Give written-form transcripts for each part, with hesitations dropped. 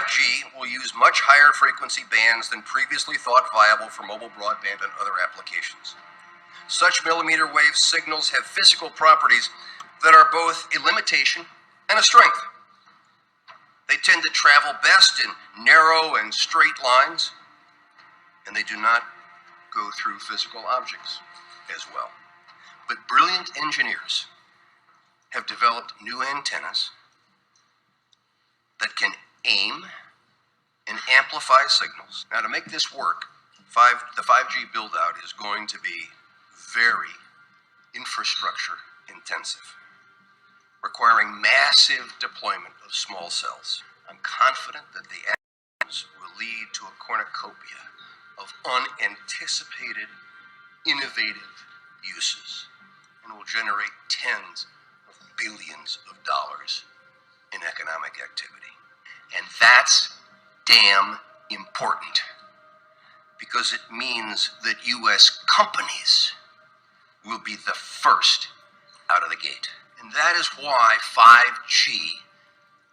5G will use much higher frequency bands than previously thought viable for mobile broadband and other applications. Such millimeter wave signals have physical properties that are both a limitation and a strength. They tend to travel best in narrow and straight lines, and they do not go through physical objects as well. But brilliant engineers have developed new antennas that can aim and amplify signals. Now, to make this work, the 5G build-out is going to be very infrastructure intensive, requiring massive deployment of small cells. I'm confident that the actions will lead to a cornucopia of unanticipated, innovative uses and will generate tens of billions of dollars in economic activity. And that's damn important, because it means that U.S. companies will be the first out of the gate. And that is why 5G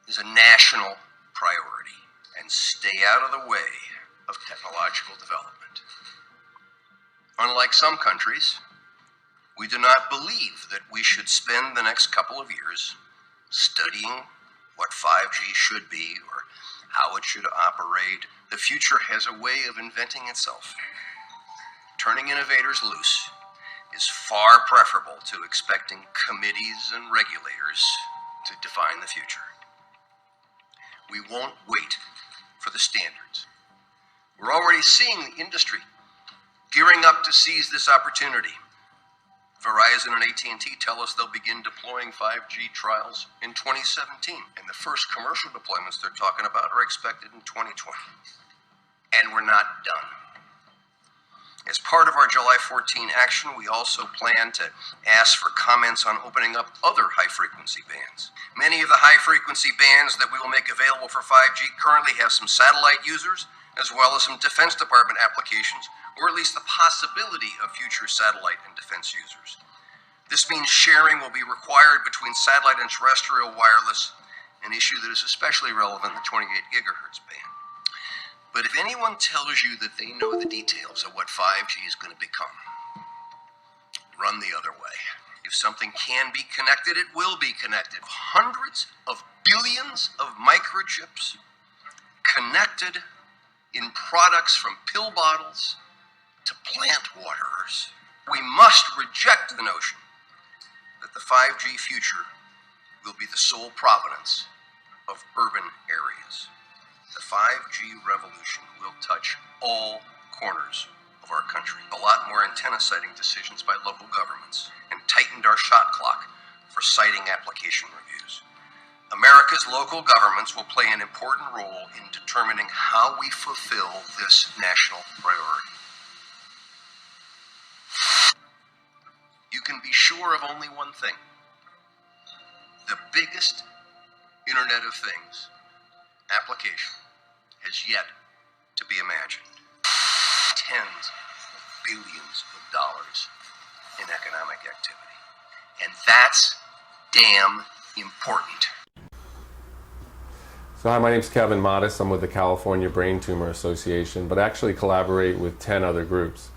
is a national priority, and stay out of the way of technological development. Unlike some countries, we do not believe that we should spend the next couple of years studying what 5G should be or how it should operate. The future has a way of inventing itself. Turning innovators loose is far preferable to expecting committees and regulators to define the future. We won't wait for the standards. We're already seeing the industry gearing up to seize this opportunity. Verizon and AT&T tell us they'll begin deploying 5G trials in 2017, and the first commercial deployments they're talking about are expected in 2020. And we're not done. As part of our July 14 action, we also plan to ask for comments on opening up other high-frequency bands. Many of the high-frequency bands that we will make available for 5G currently have some satellite users, as well as some Defense Department applications, or at least the possibility of future satellite and defense users. This means sharing will be required between satellite and terrestrial wireless, an issue that is especially relevant in the 28 gigahertz band. But if anyone tells you that they know the details of what 5G is going to become, run the other way. If something can be connected, it will be connected. Hundreds of billions of microchips connected in products from pill bottles to plant waterers. We must reject the notion that the 5G future will be the sole provenance of urban areas. The 5G revolution will touch all corners of our country. A lot more antenna siting decisions by local governments, and tightened our shot clock for siting application reviews. America's local governments will play an important role in determining how we fulfill this national priority. You can be sure of only one thing. The biggest Internet of Things application has yet to be imagined. Tens of billions of dollars in economic activity. And that's damn important. So hi, my name's Kevin Modis. I'm with the California Brain Tumor Association, but actually collaborate with 10 other groups.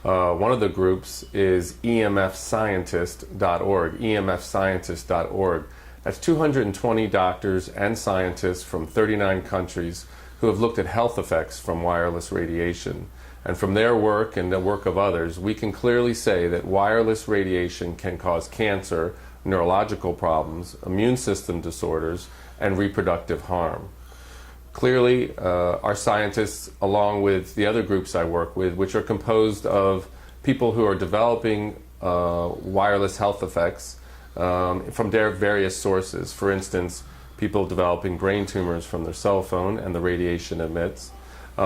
One of the groups is emfscientist.org, emfscientist.org. That's 220 doctors and scientists from 39 countries who have looked at health effects from wireless radiation. And from their work and the work of others, we can clearly say that wireless radiation can cause cancer, neurological problems, immune system disorders, and reproductive harm. Clearly, our scientists, along with the other groups I work with, which are composed of people who are developing wireless health effects from their various sources. For instance, people developing brain tumors from their cell phone and the radiation emits,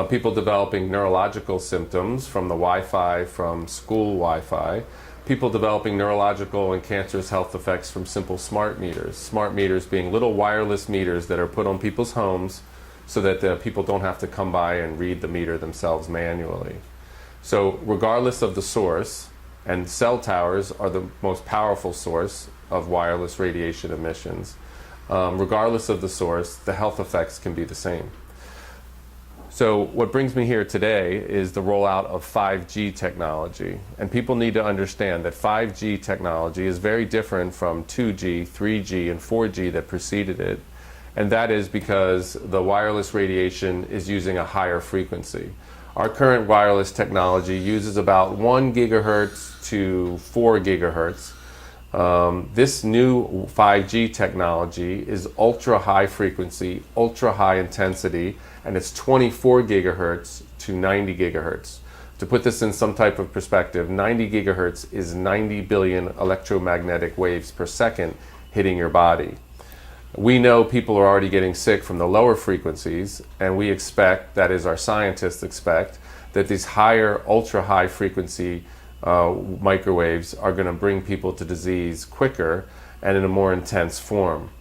people developing neurological symptoms from the Wi-Fi, from school Wi-Fi, people developing neurological and cancerous health effects from simple smart meters being little wireless meters that are put on people's homes so that people don't have to come by and read the meter themselves manually. So regardless of the source, and cell towers are the most powerful source of wireless radiation emissions, regardless of the source, the health effects can be the same. So what brings me here today is the rollout of 5G technology. And people need to understand that 5G technology is very different from 2G, 3G, and 4G that preceded it. And that is because the wireless radiation is using a higher frequency. Our current wireless technology uses about 1 gigahertz to 4 gigahertz. This new 5G technology is ultra high frequency, ultra high intensity, and it's 24 gigahertz to 90 gigahertz. To put this in some type of perspective, 90 gigahertz is 90 billion electromagnetic waves per second hitting your body. We know people are already getting sick from the lower frequencies, and we expect, that is our scientists expect, that these higher ultra high frequency microwaves are going to bring people to disease quicker and in a more intense form.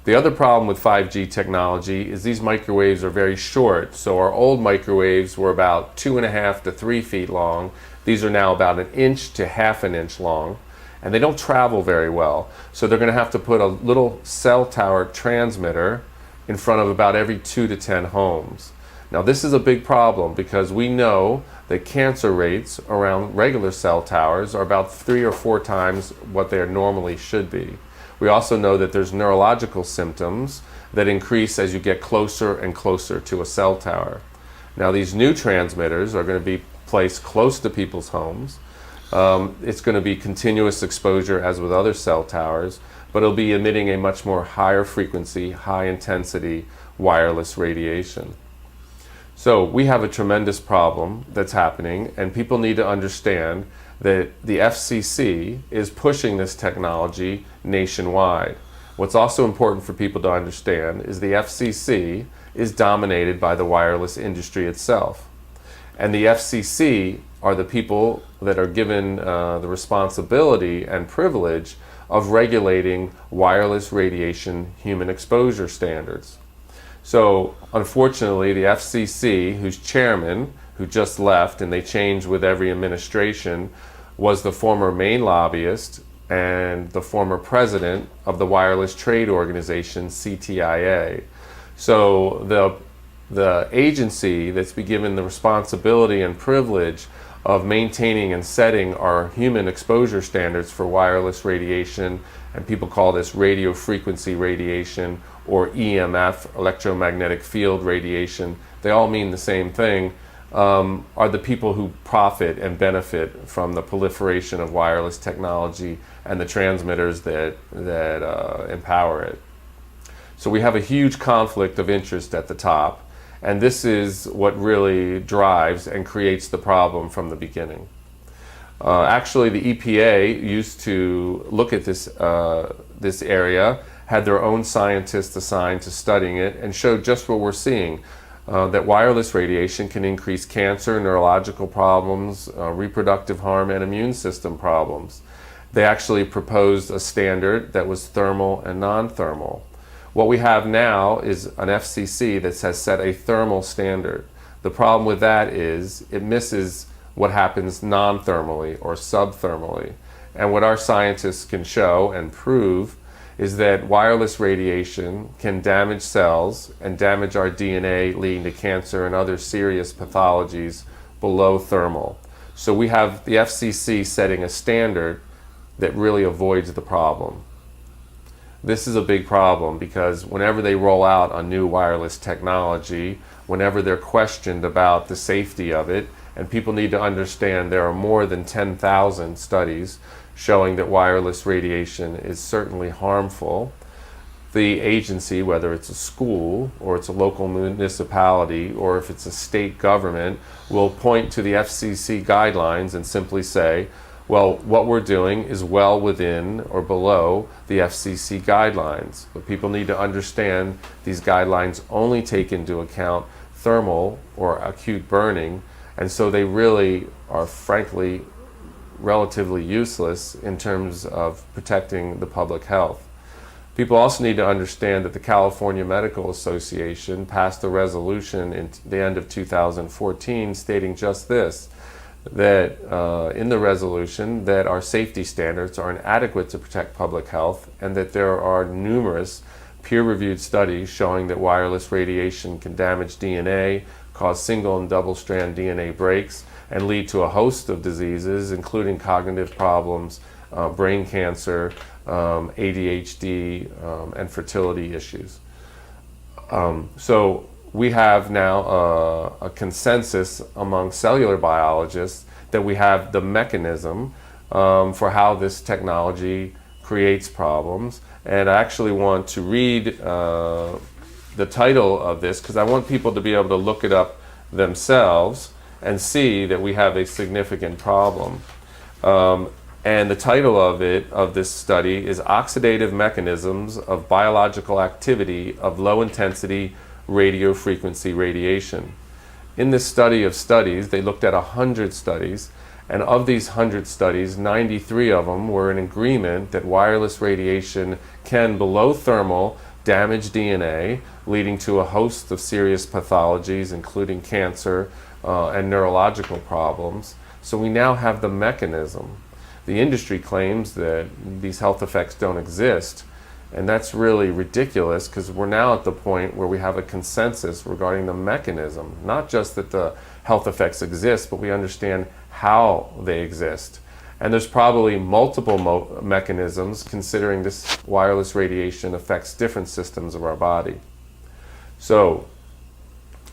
The other problem with 5G technology is these microwaves are very short. So our old microwaves were about 2.5 to 3 feet long. These are now about 1 inch to half an inch long, and they don't travel very well. So they're going to have to put a little cell tower transmitter in front of about every 2 to 10 homes. Now this is a big problem because we know that cancer rates around regular cell towers are about 3 or 4 times what they normally should be. We also know that there's neurological symptoms that increase as you get closer and closer to a cell tower. Now these new transmitters are going to be placed close to people's homes. It's going to be continuous exposure as with other cell towers, but it'll be emitting a much more higher frequency, high intensity wireless radiation. So we have a tremendous problem that's happening, and people need to understand that the FCC is pushing this technology nationwide. What's also important for people to understand is the FCC is dominated by the wireless industry itself. And the FCC are the people that are given the responsibility and privilege of regulating wireless radiation human exposure standards. So unfortunately, the FCC, whose chairman, who just left and they change with every administration, was the former main lobbyist and the former president of the wireless trade organization CTIA. So the agency that's been given the responsibility and privilege of maintaining and setting our human exposure standards for wireless radiation, and people call this radio frequency radiation or EMF, electromagnetic field radiation, they all mean the same thing, are the people who profit and benefit from the proliferation of wireless technology and the transmitters that empower it. So we have a huge conflict of interest at the top, and this is what really drives and creates the problem from the beginning. Actually, the EPA used to look at this area, had their own scientists assigned to studying it, and showed just what we're seeing, that wireless radiation can increase cancer, neurological problems, reproductive harm, and immune system problems. They actually proposed a standard that was thermal and non-thermal. What we have now is an FCC that has set a thermal standard. The problem with that is it misses what happens non-thermally or subthermally. And what our scientists can show and prove is that wireless radiation can damage cells and damage our DNA, leading to cancer and other serious pathologies below thermal. So we have the FCC setting a standard that really avoids the problem. This is a big problem because whenever they roll out a new wireless technology, whenever they're questioned about the safety of it, and people need to understand there are more than 10,000 studies showing that wireless radiation is certainly harmful, the agency, whether it's a school or it's a local municipality or if it's a state government, will point to the FCC guidelines and simply say, well, what we're doing is well within or below the FCC guidelines. But people need to understand these guidelines only take into account thermal or acute burning, and so they really are frankly relatively useless in terms of protecting the public health. People also need to understand that the California Medical Association passed a resolution in the end of 2014 stating just this, that in the resolution that our safety standards are inadequate to protect public health, and that there are numerous peer-reviewed studies showing that wireless radiation can damage DNA, cause single and double strand DNA breaks, and lead to a host of diseases, including cognitive problems, brain cancer, ADHD, and fertility issues. So we have now a consensus among cellular biologists that we have the mechanism for how this technology creates problems. And I actually want to read the title of this because I want people to be able to look it up themselves and see that we have a significant problem. And the title of this study is Oxidative Mechanisms of Biological Activity of Low Intensity Radio Frequency Radiation. In this study of studies, they looked at 100 studies, and of these 100 studies, 93 of them were in agreement that wireless radiation can, below thermal, damage DNA, leading to a host of serious pathologies, including cancer and neurological problems. So we now have the mechanism. The industry claims that these health effects don't exist, and that's really ridiculous because we're now at the point where we have a consensus regarding the mechanism, not just that the health effects exist, but we understand how they exist. And there's probably multiple mechanisms, considering this wireless radiation affects different systems of our body. So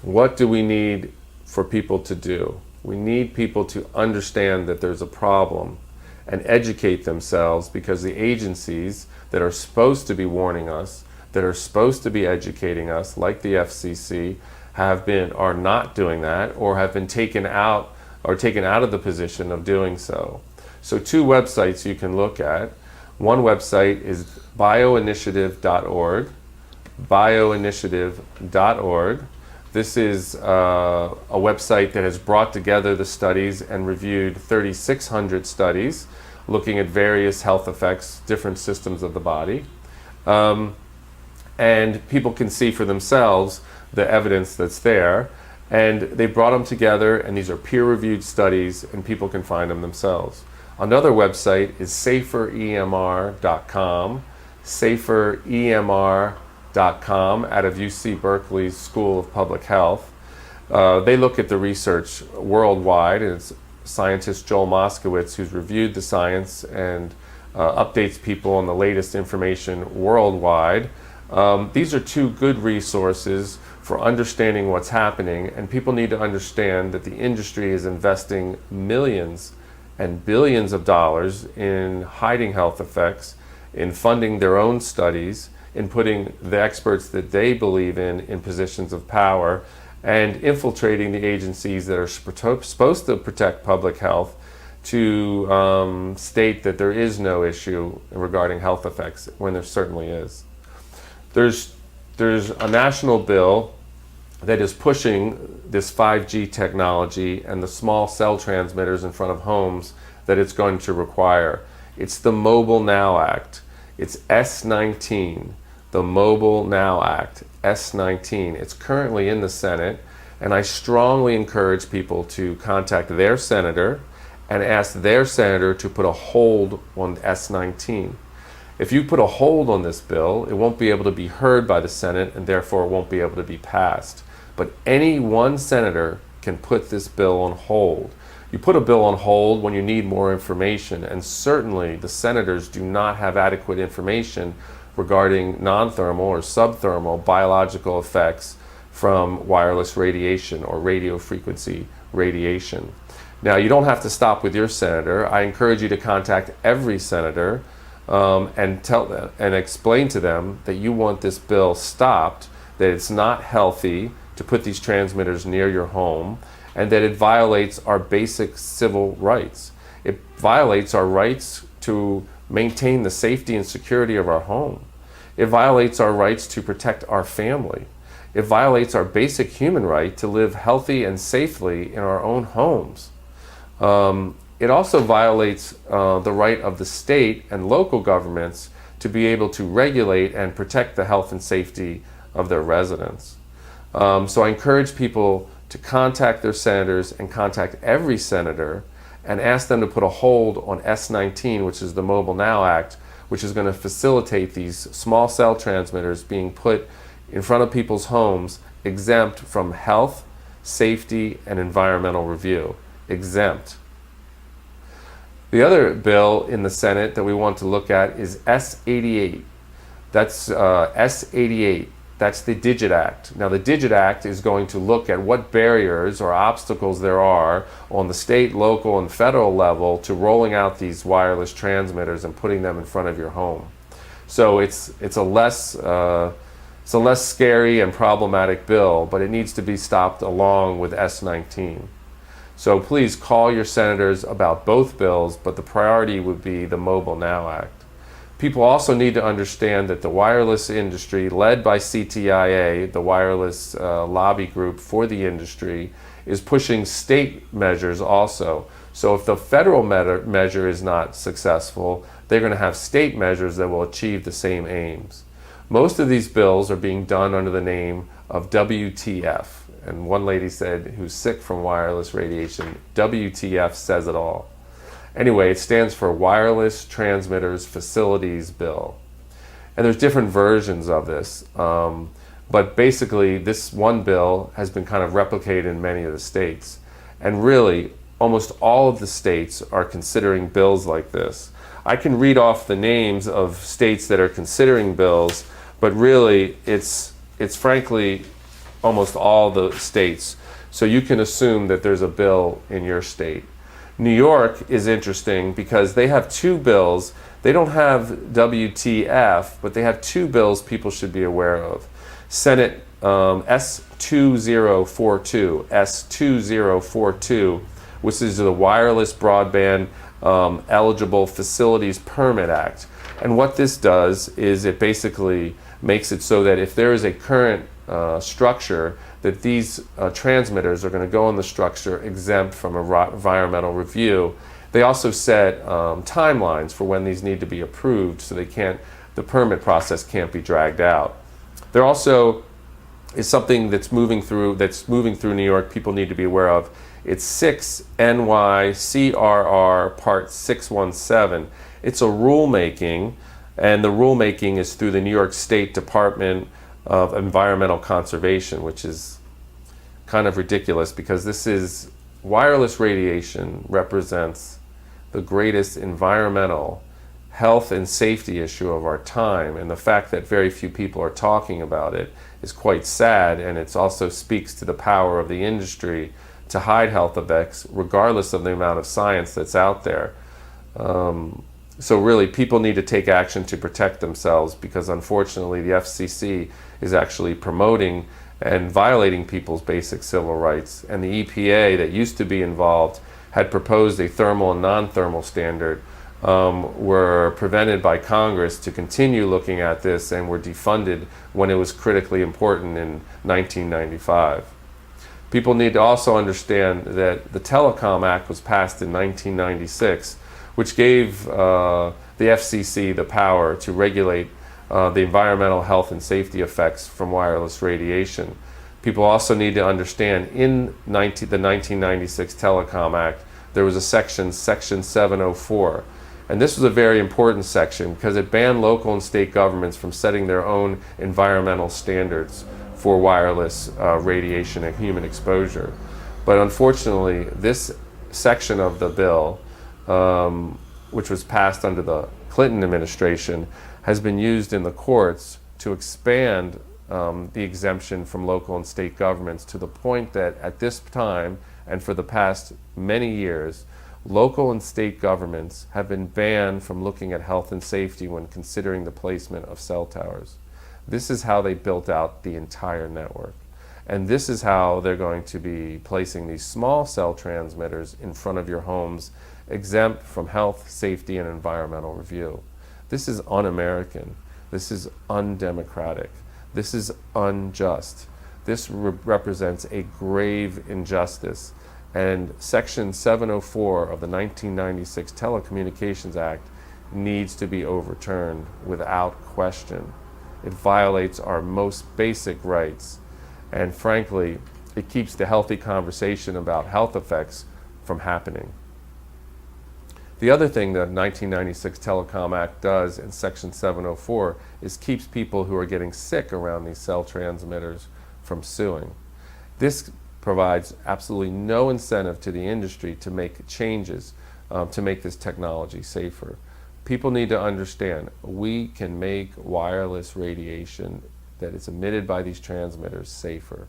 what do we need for people to do? We need people to understand that there's a problem and educate themselves, because the agencies that are supposed to be warning us, that are supposed to be educating us, like the FCC, are not doing that, or have been taken out of the position of doing so. So 2 websites you can look at. One website is bioinitiative.org, bioinitiative.org. This is a website that has brought together the studies and reviewed 3,600 studies looking at various health effects, different systems of the body. And people can see for themselves the evidence that's there. And they brought them together, and these are peer-reviewed studies, and people can find them themselves. Another website is saferemr.com, saferemr.com, out of UC Berkeley's School of Public Health. They look at the research worldwide, and it's scientist Joel Moskowitz who's reviewed the science and updates people on the latest information worldwide. These are 2 good resources for understanding what's happening, and people need to understand that the industry is investing millions and billions of dollars in hiding health effects, in funding their own studies, in putting the experts that they believe in positions of power, and infiltrating the agencies that are supposed to protect public health to state that there is no issue regarding health effects when there certainly is. There's a national bill that is pushing this 5G technology and the small cell transmitters in front of homes that it's going to require. It's the Mobile Now Act. It's S19, the Mobile Now Act, S19. It's currently in the Senate, and I strongly encourage people to contact their senator and ask their senator to put a hold on S19. If you put a hold on this bill, it won't be able to be heard by the Senate, and therefore it won't be able to be passed. But any one senator can put this bill on hold. You put a bill on hold when you need more information, and certainly the senators do not have adequate information regarding non-thermal or subthermal biological effects from wireless radiation or radio frequency radiation. Now, you don't have to stop with your senator. I encourage you to contact every senator and tell them and explain to them that you want this bill stopped, that it's not healthy to put these transmitters near your home, and that it violates our basic civil rights. It violates our rights to maintain the safety and security of our home. It violates our rights to protect our family. It violates our basic human right to live healthy and safely in our own homes. It also violates the right of the state and local governments to be able to regulate and protect the health and safety of their residents. So I encourage people to contact their senators and contact every senator and ask them to put a hold on S19, which is the Mobile Now Act, which is going to facilitate these small cell transmitters being put in front of people's homes, exempt from health, safety, and environmental review. Exempt. The other bill in the Senate that we want to look at is S88. That's S88. That's the Digit Act. Now, the Digit Act is going to look at what barriers or obstacles there are on the state, local, and federal level to rolling out these wireless transmitters and putting them in front of your home. So it's a less scary and problematic bill, but it needs to be stopped along with S19. So please call your senators about both bills, but the priority would be the Mobile Now Act. People also need to understand that the wireless industry, led by CTIA, the wireless lobby group for the industry, is pushing state measures also. So if the federal measure is not successful, they're going to have state measures that will achieve the same aims. Most of these bills are being done under the name of WTF. And one lady said, who's sick from wireless radiation, WTF says it all. Anyway, it stands for Wireless Transmitters Facilities Bill. And there's different versions of this. But basically, this one bill has been kind of replicated in many of the states. And really, almost all of the states are considering bills like this. I can read off the names of states that are considering bills, but really, it's frankly almost all the states. So you can assume that there's a bill in your state. New York is interesting because they have two bills. They don't have WTF, but they have two bills people should be aware of. Senate S2042, which is the Wireless Broadband Eligible Facilities Permit Act. And what this does is it basically makes it so that if there is a current structure, that these transmitters are going to go in the structure exempt from environmental review. They also set timelines for when these need to be approved, so the permit process can't be dragged out. There also is something that's moving through New York people need to be aware of. It's 6 NYCRR Part 617. It's a rulemaking, and the rulemaking is through the New York State Department of Environmental Conservation, which is kind of ridiculous because this is wireless radiation represents the greatest environmental health and safety issue of our time, and the fact that very few people are talking about it is quite sad, and it also speaks to the power of the industry to hide health effects regardless of the amount of science that's out there. So really, people need to take action to protect themselves because unfortunately the FCC is actually promoting and violating people's basic civil rights. And the EPA that used to be involved had proposed a thermal and non-thermal standard, were prevented by Congress to continue looking at this and were defunded when it was critically important in 1995. People need to also understand that the Telecom Act was passed in 1996, which gave the FCC the power to regulate the environmental health and safety effects from wireless radiation. People also need to understand in the 1996 Telecom Act, there was a section 704. And this was a very important section because it banned local and state governments from setting their own environmental standards for wireless radiation and human exposure. But unfortunately, this section of the bill, which was passed under the Clinton administration, has been used in the courts to expand the exemption from local and state governments to the point that at this time and for the past many years, local and state governments have been banned from looking at health and safety when considering the placement of cell towers. This is how they built out the entire network. And this is how they're going to be placing these small cell transmitters in front of your homes, exempt from health, safety, and environmental review. This is un-American. This is undemocratic. This is unjust. This represents a grave injustice. And Section 704 of the 1996 Telecommunications Act needs to be overturned without question. It violates our most basic rights. And frankly, it keeps the healthy conversation about health effects from happening. The other thing the 1996 Telecom Act does in Section 704 is keeps people who are getting sick around these cell transmitters from suing. This provides absolutely no incentive to the industry to make changes to make this technology safer. People need to understand we can make wireless radiation that is emitted by these transmitters safer.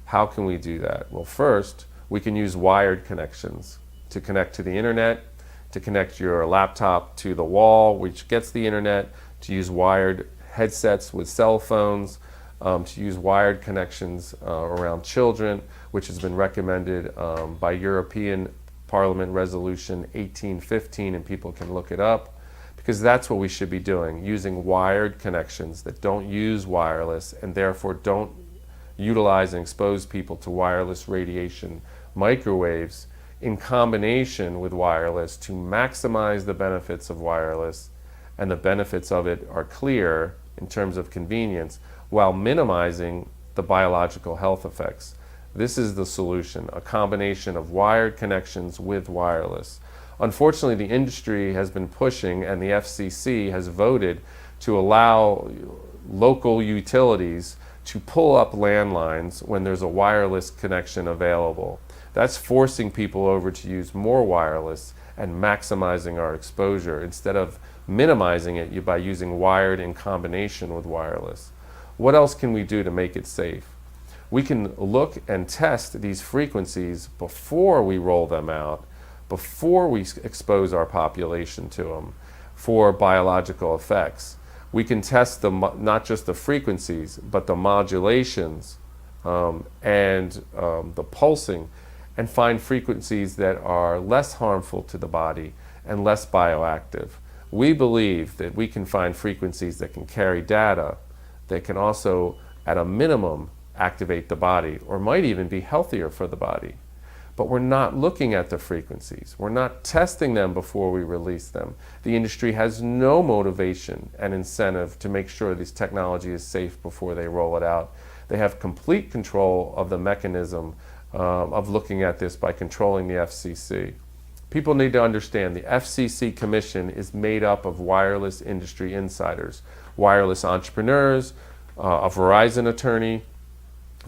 How can we do that? Well, first, we can use wired connections to connect to the internet, to connect your laptop to the wall, which gets the internet, to use wired headsets with cell phones, to use wired connections around children, which has been recommended by European Parliament Resolution 1815, and people can look it up, because that's what we should be doing, using wired connections that don't use wireless and therefore don't utilize and expose people to wireless radiation microwaves in combination with wireless to maximize the benefits of wireless, and the benefits of it are clear in terms of convenience while minimizing the biological health effects. This is the solution, a combination of wired connections with wireless. Unfortunately, the industry has been pushing, and the FCC has voted to allow local utilities to pull up landlines when there's a wireless connection available. That's forcing people over to use more wireless and maximizing our exposure instead of minimizing it by using wired in combination with wireless. What else can we do to make it safe? We can look and test these frequencies before we roll them out, before we expose our population to them for biological effects. We can test not just the frequencies, but the modulations and the pulsing, and find frequencies that are less harmful to the body and less bioactive. We believe that we can find frequencies that can carry data that can also, at a minimum, activate the body, or might even be healthier for the body. But we're not looking at the frequencies. We're not testing them before we release them. The industry has no motivation and incentive to make sure this technology is safe before they roll it out. They have complete control of the mechanism of looking at this by controlling the FCC. People need to understand the FCC Commission is made up of wireless industry insiders, wireless entrepreneurs, a Verizon attorney,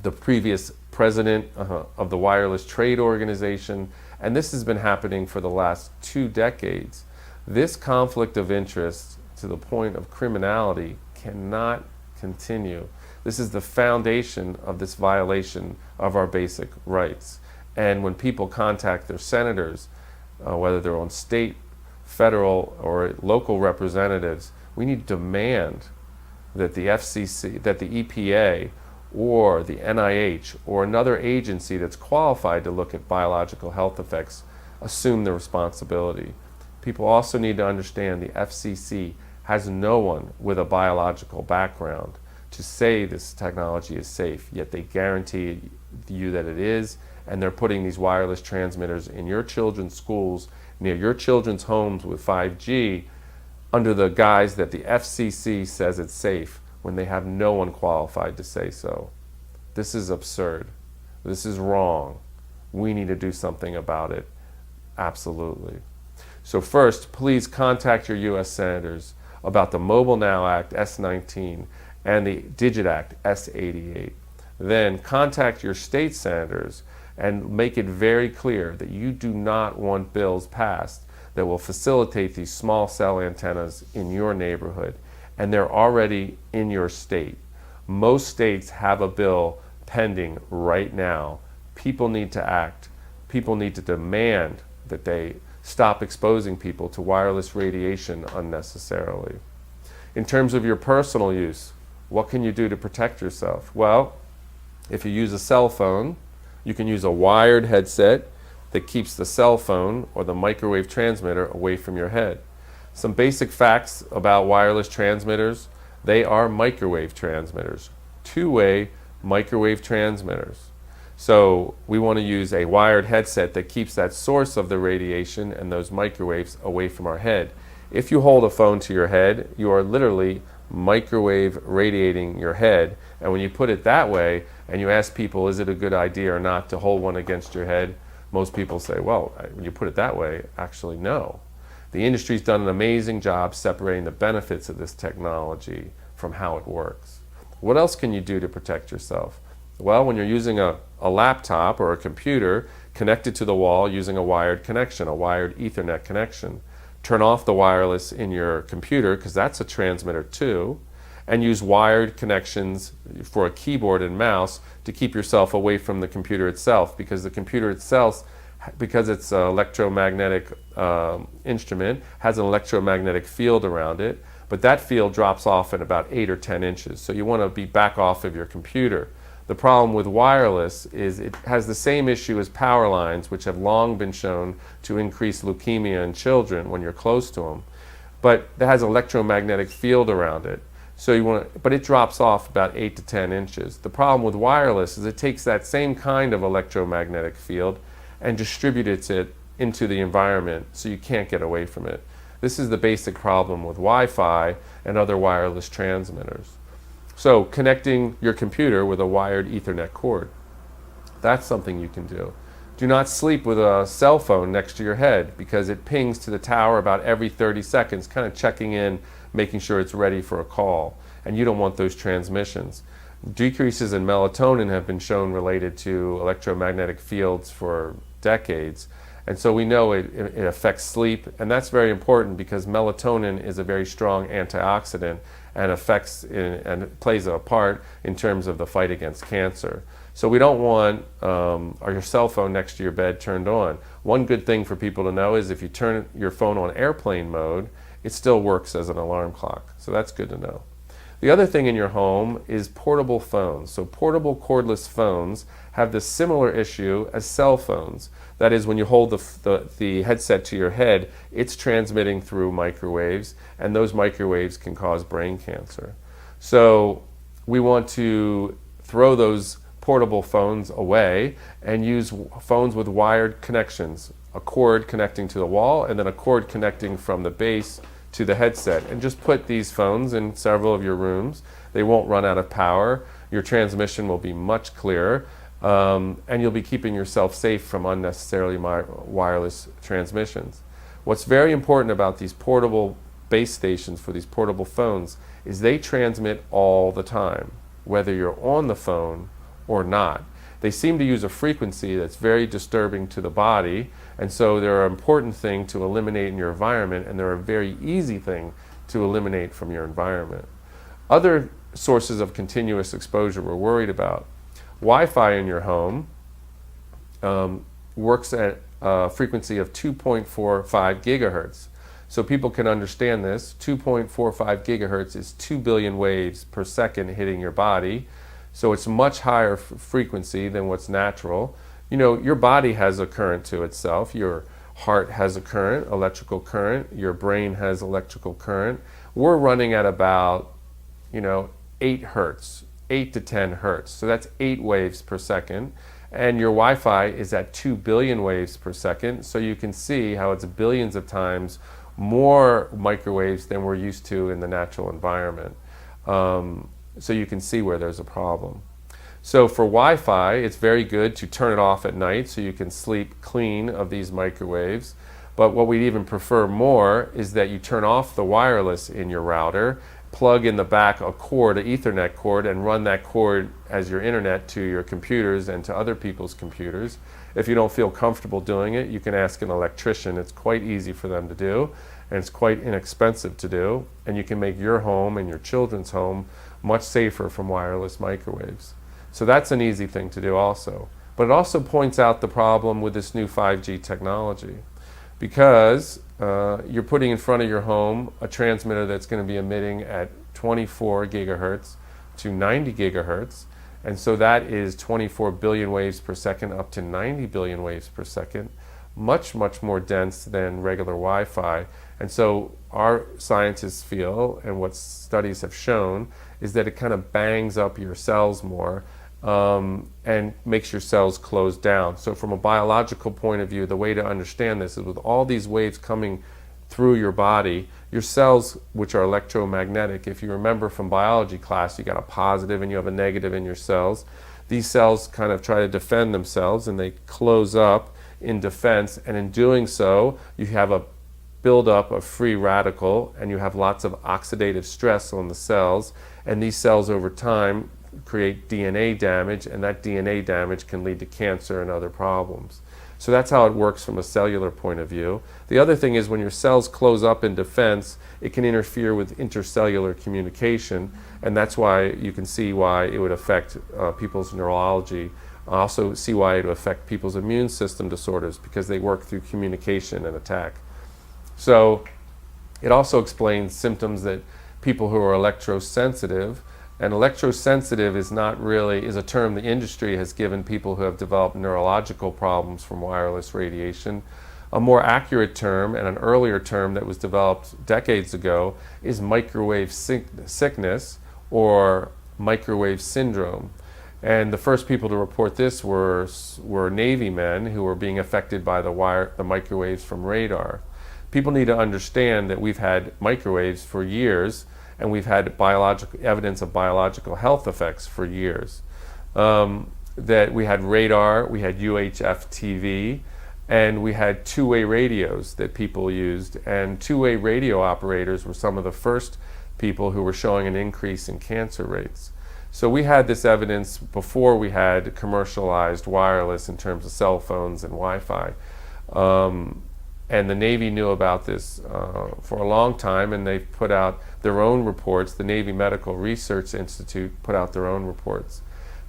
the previous president of the Wireless Trade Organization, and this has been happening for the last 2 decades. This conflict of interest to the point of criminality cannot continue. This is the foundation of this violation of our basic rights. And when people contact their senators, whether they're on state, federal, or local representatives, we need to demand that the FCC, that the EPA, or the NIH, or another agency that's qualified to look at biological health effects assume the responsibility. People also need to understand the FCC has no one with a biological background to say this technology is safe, yet they guarantee you that it is, and they're putting these wireless transmitters in your children's schools, near your children's homes with 5G, under the guise that the FCC says it's safe, when they have no one qualified to say so. This is absurd. This is wrong. We need to do something about it. Absolutely. So first, please contact your U.S. senators about the Mobile Now Act, S-19, and the Digit Act, S-88. Then contact your state senators and make it very clear that you do not want bills passed that will facilitate these small cell antennas in your neighborhood. And they're already in your state. Most states have a bill pending right now. People need to act. People need to demand that they stop exposing people to wireless radiation unnecessarily. In terms of your personal use, what can you do to protect yourself? Well, if you use a cell phone, you can use a wired headset that keeps the cell phone or the microwave transmitter away from your head. Some basic facts about wireless transmitters: they are microwave transmitters, two-way microwave transmitters. So we want to use a wired headset that keeps that source of the radiation and those microwaves away from our head. If you hold a phone to your head, you are literally microwave radiating your head. And when you put it that way and you ask people, is it a good idea or not to hold one against your head? Most people say, well, when you put it that way, actually no. The industry's done an amazing job separating the benefits of this technology from how it works. What else can you do to protect yourself? Well, when you're using a laptop or a computer connected to the wall using a wired connection, a wired Ethernet connection, turn off the wireless in your computer, because that's a transmitter too, and use wired connections for a keyboard and mouse to keep yourself away from the computer itself, because the computer itself, because it's an electromagnetic instrument, has an electromagnetic field around it, but that field drops off in about 8 or 10 inches. So you want to be back off of your computer. The problem with wireless is it has the same issue as power lines, which have long been shown to increase leukemia in children when you're close to them. But it has an electromagnetic field around it. So but it drops off about 8 to 10 inches. The problem with wireless is it takes that same kind of electromagnetic field and distributes it into the environment, so you can't get away from it. This is the basic problem with Wi-Fi and other wireless transmitters. So connecting your computer with a wired Ethernet cord, that's something you can do. Do not sleep with a cell phone next to your head, because it pings to the tower about every 30 seconds, kind of checking in, making sure it's ready for a call, and you don't want those transmissions. Decreases in melatonin have been shown related to electromagnetic fields for decades, and so we know it affects sleep, and that's very important because melatonin is a very strong antioxidant and and plays a part in terms of the fight against cancer. So we don't want your cell phone next to your bed turned on. One good thing for people to know is if you turn your phone on airplane mode, it still works as an alarm clock. So that's good to know. The other thing in your home is portable phones. So portable cordless phones have this similar issue as cell phones. That is, when you hold the headset to your head, it's transmitting through microwaves, and those microwaves can cause brain cancer. So we want to throw those portable phones away and use phones with wired connections, a cord connecting to the wall and then a cord connecting from the base to the headset, and just put these phones in several of your rooms. They won't run out of power. Your transmission will be much clearer, and you'll be keeping yourself safe from unnecessarily wireless transmissions. What's very important about these portable base stations for these portable phones is they transmit all the time, whether you're on the phone or not. They seem to use a frequency that's very disturbing to the body, and so they're an important thing to eliminate in your environment, and they're a very easy thing to eliminate from your environment. Other sources of continuous exposure we're worried about. Wi-Fi in your home works at a frequency of 2.45 gigahertz. So people can understand this. 2.45 gigahertz is 2 billion waves per second hitting your body. So it's much higher frequency than what's natural. You know, your body has a current to itself. Your heart has a current, electrical current. Your brain has electrical current. We're running at about, 8 hertz, 8 to 10 hertz. So that's 8 waves per second. And your Wi-Fi is at 2 billion waves per second. So you can see how it's billions of times more microwaves than we're used to in the natural environment. So you can see where there's a problem. So for Wi-Fi, it's very good to turn it off at night so you can sleep clean of these microwaves. But what we'd even prefer more is that you turn off the wireless in your router, plug in the back a cord, an Ethernet cord, and run that cord as your internet to your computers and to other people's computers. If you don't feel comfortable doing it, you can ask an electrician. It's quite easy for them to do, and it's quite inexpensive to do, and you can make your home and your children's home much safer from wireless microwaves. So that's an easy thing to do also. But it also points out the problem with this new 5G technology, because you're putting in front of your home a transmitter that's going to be emitting at 24 gigahertz to 90 gigahertz, and so that is 24 billion waves per second up to 90 billion waves per second, much, much more dense than regular Wi-Fi. And so our scientists feel, and what studies have shown, is that it kind of bangs up your cells more and makes your cells close down. So from a biological point of view, the way to understand this is with all these waves coming through your body, your cells, which are electromagnetic, if you remember from biology class, you got a positive and you have a negative in your cells. These cells kind of try to defend themselves, and they close up in defense, and in doing so, you have a buildup of free radical, and you have lots of oxidative stress on the cells, and these cells over time create DNA damage, and that DNA damage can lead to cancer and other problems. So that's how it works from a cellular point of view. The other thing is when your cells close up in defense, it can interfere with intercellular communication, and that's why you can see why it would affect people's neurology. Also see why it would affect people's immune system disorders, because they work through communication and attack. So it also explains symptoms that people who are electrosensitive, and electrosensitive is a term the industry has given people who have developed neurological problems from wireless radiation. A more accurate term, and an earlier term that was developed decades ago, is microwave sickness or microwave syndrome. And the first people to report this were Navy men who were being affected by the microwaves from radar. People need to understand that we've had microwaves for years, and we've had evidence of biological health effects for years. That we had radar, we had UHF TV, and we had two-way radios that people used. And two-way radio operators were some of the first people who were showing an increase in cancer rates. So we had this evidence before we had commercialized wireless in terms of cell phones and Wi-Fi. And the Navy knew about this for a long time, and they've put out their own reports. The Navy Medical Research Institute put out their own reports.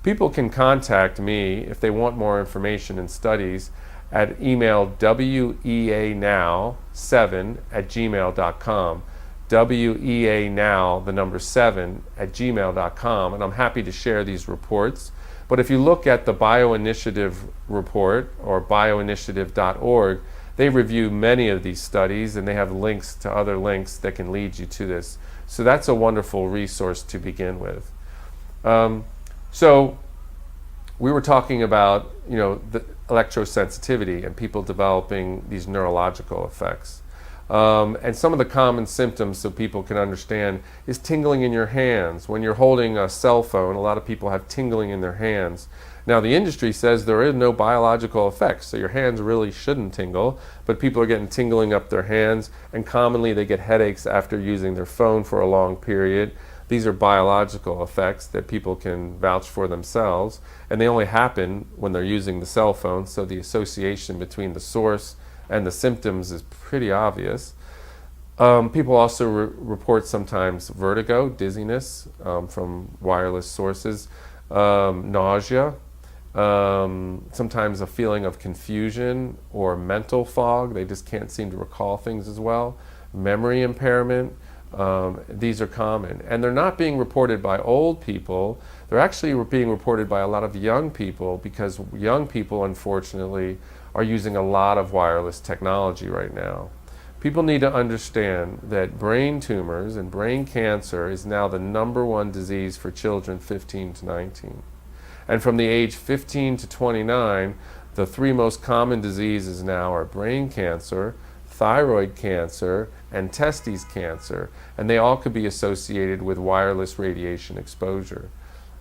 People can contact me if they want more information and studies at email weanow7@gmail.com. weanow, the number 7@gmail.com, and I'm happy to share these reports. But if you look at the BioInitiative report, or bioinitiative.org, they review many of these studies, and they have links to other links that can lead you to this. So that's a wonderful resource to begin with. So we were talking about, the electrosensitivity and people developing these neurological effects. And some of the common symptoms, so people can understand, is tingling in your hands. When you're holding a cell phone, a lot of people have tingling in their hands. Now, the industry says there is no biological effects, so your hands really shouldn't tingle, but people are getting tingling up their hands, and commonly they get headaches after using their phone for a long period. These are biological effects that people can vouch for themselves, and they only happen when they're using the cell phone, so the association between the source and the symptoms is pretty obvious. People also report sometimes vertigo, dizziness from wireless sources, nausea, sometimes a feeling of confusion or mental fog. They just can't seem to recall things as well. Memory impairment. These are common. And they're not being reported by old people. They're actually being reported by a lot of young people, because young people, unfortunately, are using a lot of wireless technology right now. People need to understand that brain tumors and brain cancer is now the #1 disease for children 15 to 19. And from the age 15 to 29, the 3 most common diseases now are brain cancer, thyroid cancer, and testes cancer. And they all could be associated with wireless radiation exposure.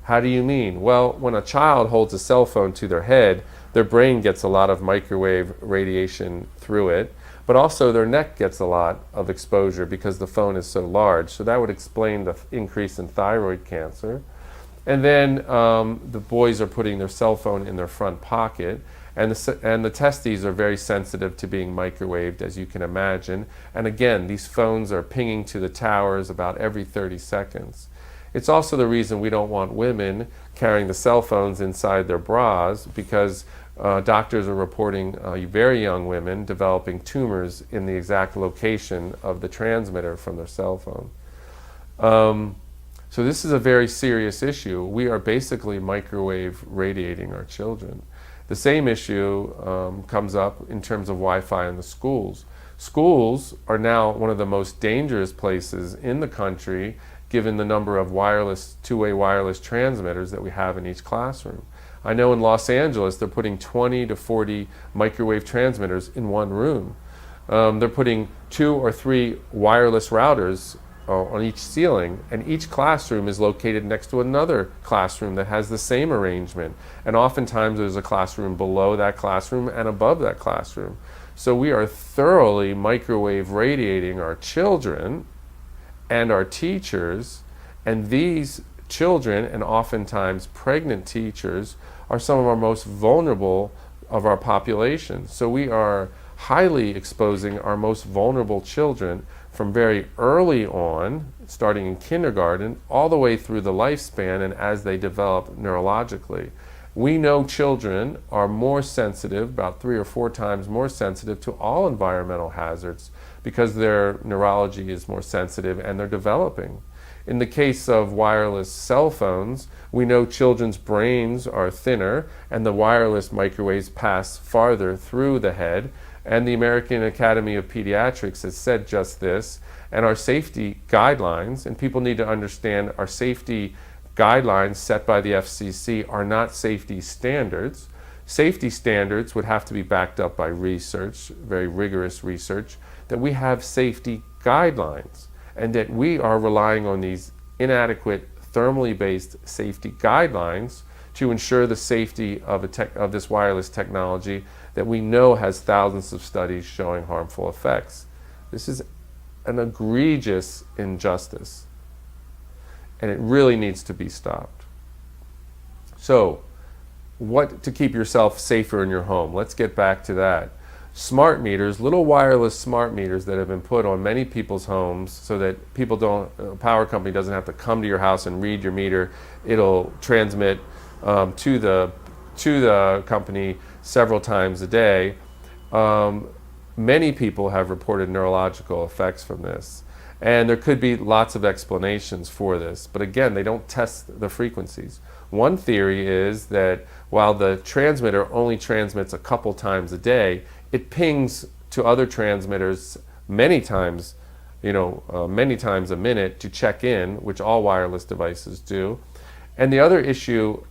How do you mean? Well, when a child holds a cell phone to their head, their brain gets a lot of microwave radiation through it, but also their neck gets a lot of exposure because the phone is so large. So that would explain the increase in thyroid cancer. And then the boys are putting their cell phone in their front pocket, and the testes are very sensitive to being microwaved, as you can imagine. And again, these phones are pinging to the towers about every 30 seconds. It's also the reason we don't want women carrying the cell phones inside their bras, because doctors are reporting very young women developing tumors in the exact location of the transmitter from their cell phone. So this is a very serious issue. We are basically microwave radiating our children. The same issue comes up in terms of Wi-Fi in the schools. Schools are now one of the most dangerous places in the country, given the number of two-way wireless transmitters that we have in each classroom. I know in Los Angeles they're putting 20 to 40 microwave transmitters in one room. They're putting 2 or 3 wireless routers on each ceiling, and each classroom is located next to another classroom that has the same arrangement. And oftentimes there's a classroom below that classroom and above that classroom. So we are thoroughly microwave radiating our children and our teachers, and these children and oftentimes pregnant teachers are some of our most vulnerable of our population. So we are highly exposing our most vulnerable children from very early on, starting in kindergarten, all the way through the lifespan and as they develop neurologically. We know children are more sensitive, about 3 or 4 times more sensitive to all environmental hazards because their neurology is more sensitive and they're developing. In the case of wireless cell phones, we know children's brains are thinner and the wireless microwaves pass farther through the head. And the American Academy of Pediatrics has said just this. And our safety guidelines, and people need to understand our safety guidelines set by the FCC are not safety standards. Safety standards would have to be backed up by research, very rigorous research, that we have safety guidelines and that we are relying on these inadequate thermally based safety guidelines to ensure the safety of this wireless technology that we know has thousands of studies showing harmful effects. This is an egregious injustice, and it really needs to be stopped. So, what to keep yourself safer in your home? Let's get back to that. Smart meters, little wireless smart meters that have been put on many people's homes so that people a power company doesn't have to come to your house and read your meter. It'll transmit to the company several times a day. Many people have reported neurological effects from this. And there could be lots of explanations for this. But again, they don't test the frequencies. One theory is that while the transmitter only transmits a couple times a day, it pings to other transmitters many times a minute to check in, which all wireless devices do. And the other issue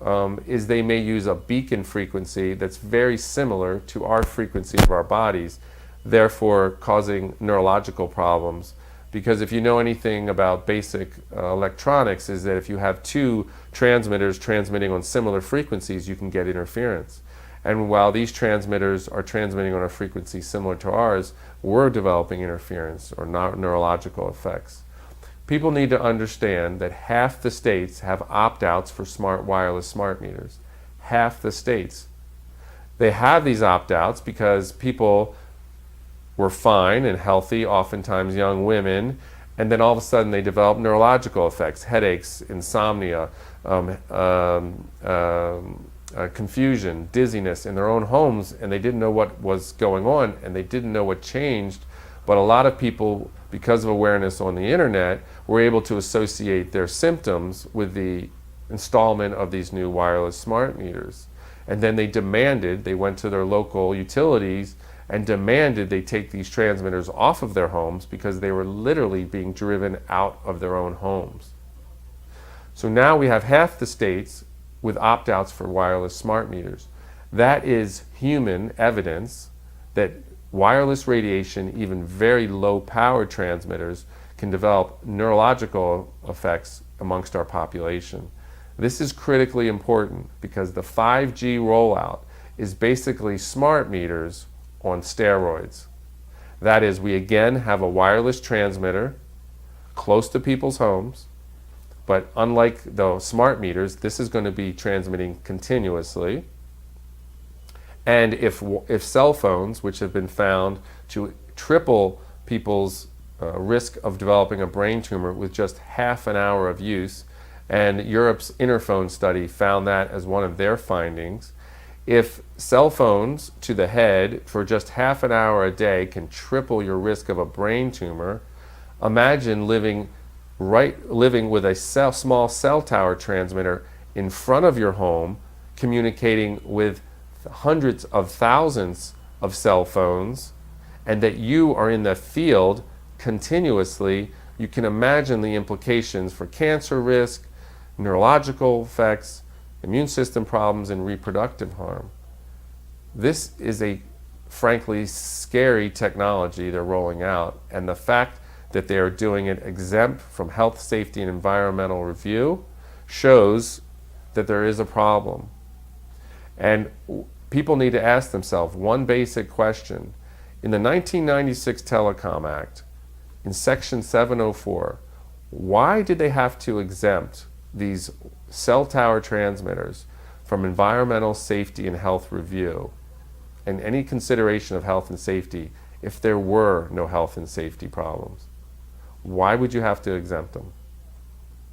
is they may use a beacon frequency that's very similar to our frequency of our bodies, therefore causing neurological problems. Because if you know anything about basic electronics, is that if you have 2 transmitters transmitting on similar frequencies, you can get interference. And while these transmitters are transmitting on a frequency similar to ours, we're developing interference or neurological effects. People need to understand that half the states have opt-outs for wireless smart meters. Half the states. They have these opt-outs because people were fine and healthy, oftentimes young women, and then all of a sudden they develop neurological effects, headaches, insomnia, confusion, dizziness in their own homes, and they didn't know what was going on and they didn't know what changed. But a lot of people, because of awareness on the internet, were able to associate their symptoms with the installment of these new wireless smart meters. And then they went to their local utilities and demanded they take these transmitters off of their homes because they were literally being driven out of their own homes. So now we have half the states with opt-outs for wireless smart meters. That is human evidence that wireless radiation, even very low power transmitters, can develop neurological effects amongst our population. This is critically important because the 5G rollout is basically smart meters on steroids. That is, we again have a wireless transmitter close to people's homes, but unlike the smart meters, this is going to be transmitting continuously. And if cell phones, which have been found to triple people's risk of developing a brain tumor with just half an hour of use, and Europe's Interphone study found that as one of their findings, if cell phones to the head for just half an hour a day can triple your risk of a brain tumor, imagine living with a small cell tower transmitter in front of your home, communicating with hundreds of thousands of cell phones, and that you are in the field continuously. You can imagine the implications for cancer risk, neurological effects, immune system problems, and reproductive harm. This is a frankly scary technology they're rolling out, and the fact that they are doing it exempt from health, safety, and environmental review shows that there is a problem. And people need to ask themselves one basic question. In the 1996 Telecom Act, in Section 704, why did they have to exempt these cell tower transmitters from environmental safety and health review and any consideration of health and safety if there were no health and safety problems? Why would you have to exempt them?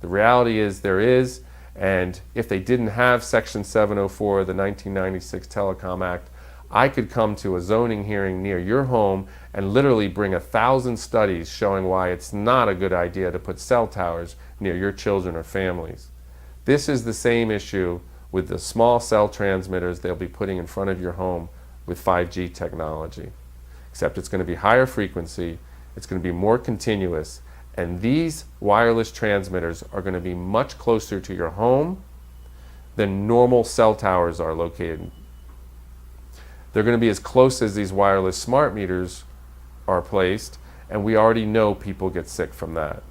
The reality is there is, and if they didn't have Section 704 of the 1996 Telecom Act, I could come to a zoning hearing near your home and literally bring 1,000 studies showing why it's not a good idea to put cell towers near your children or families. This is the same issue with the small cell transmitters they'll be putting in front of your home with 5G technology. Except it's going to be higher frequency, it's going to be more continuous, and these wireless transmitters are going to be much closer to your home than normal cell towers are located. They're going to be as close as these wireless smart meters are placed, and we already know people get sick from that.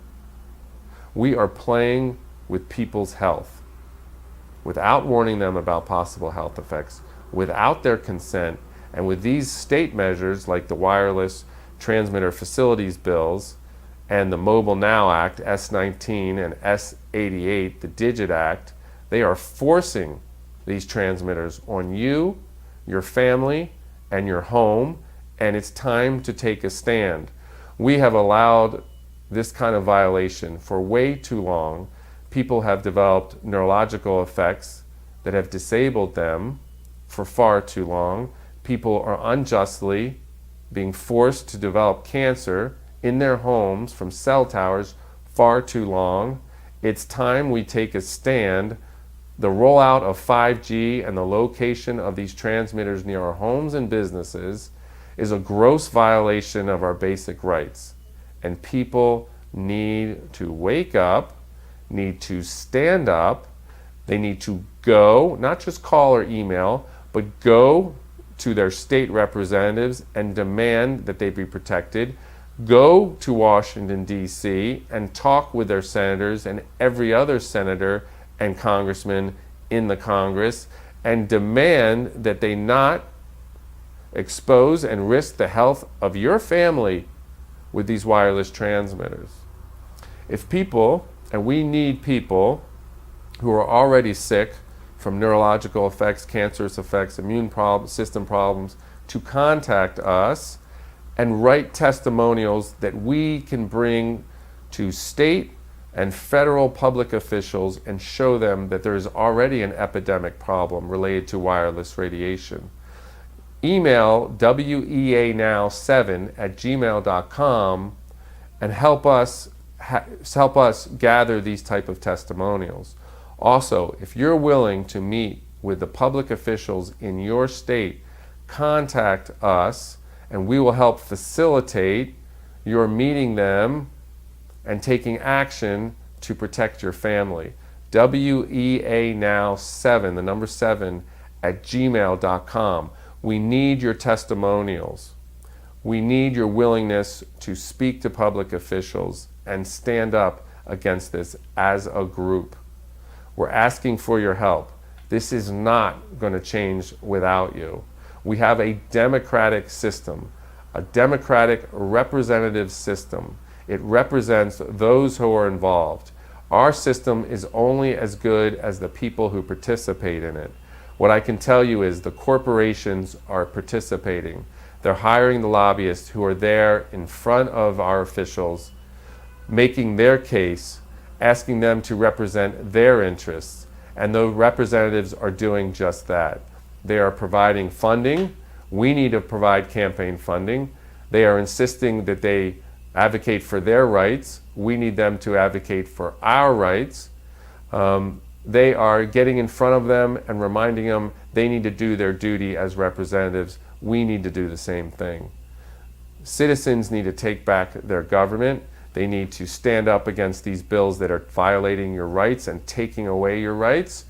We are playing with people's health without warning them about possible health effects, without their consent, and with these state measures like the Wireless Transmitter Facilities Bills and the Mobile Now Act, S19 and S88, the Digit Act, they are forcing these transmitters on you, your family, and your home, and it's time to take a stand. We have allowed this kind of violation for way too long. People have developed neurological effects that have disabled them for far too long. People are unjustly being forced to develop cancer in their homes from cell towers far too long. It's time we take a stand. The rollout of 5G and the location of these transmitters near our homes and businesses is a gross violation of our basic rights. And people need to wake up, need to stand up, they need to go, not just call or email, but go to their state representatives and demand that they be protected. Go to Washington, D.C. and talk with their senators and every other senator and congressman in the Congress and demand that they not expose and risk the health of your family with these wireless transmitters. If people, and we need people who are already sick from neurological effects, cancerous effects, immune system problems, to contact us and write testimonials that we can bring to state and federal public officials and show them that there is already an epidemic problem related to wireless radiation. Email weanow7@gmail.com and help us gather these type of testimonials. Also, if you're willing to meet with the public officials in your state, contact us and we will help facilitate your meeting them and taking action to protect your family. weanow7, the number 7, @gmail.com. We need your testimonials. We need your willingness to speak to public officials and stand up against this as a group. We're asking for your help. This is not going to change without you. We have a democratic system, a democratic representative system. It represents those who are involved. Our system is only as good as the people who participate in it. What I can tell you is the corporations are participating. They're hiring the lobbyists who are there in front of our officials, making their case, asking them to represent their interests, and the representatives are doing just that. They are providing funding. We need to provide campaign funding. They are insisting that they advocate for their rights. We need them to advocate for our rights. They are getting in front of them and reminding them they need to do their duty as representatives. We need to do the same thing. Citizens need to take back their government. They need to stand up against these bills that are violating your rights and taking away your rights.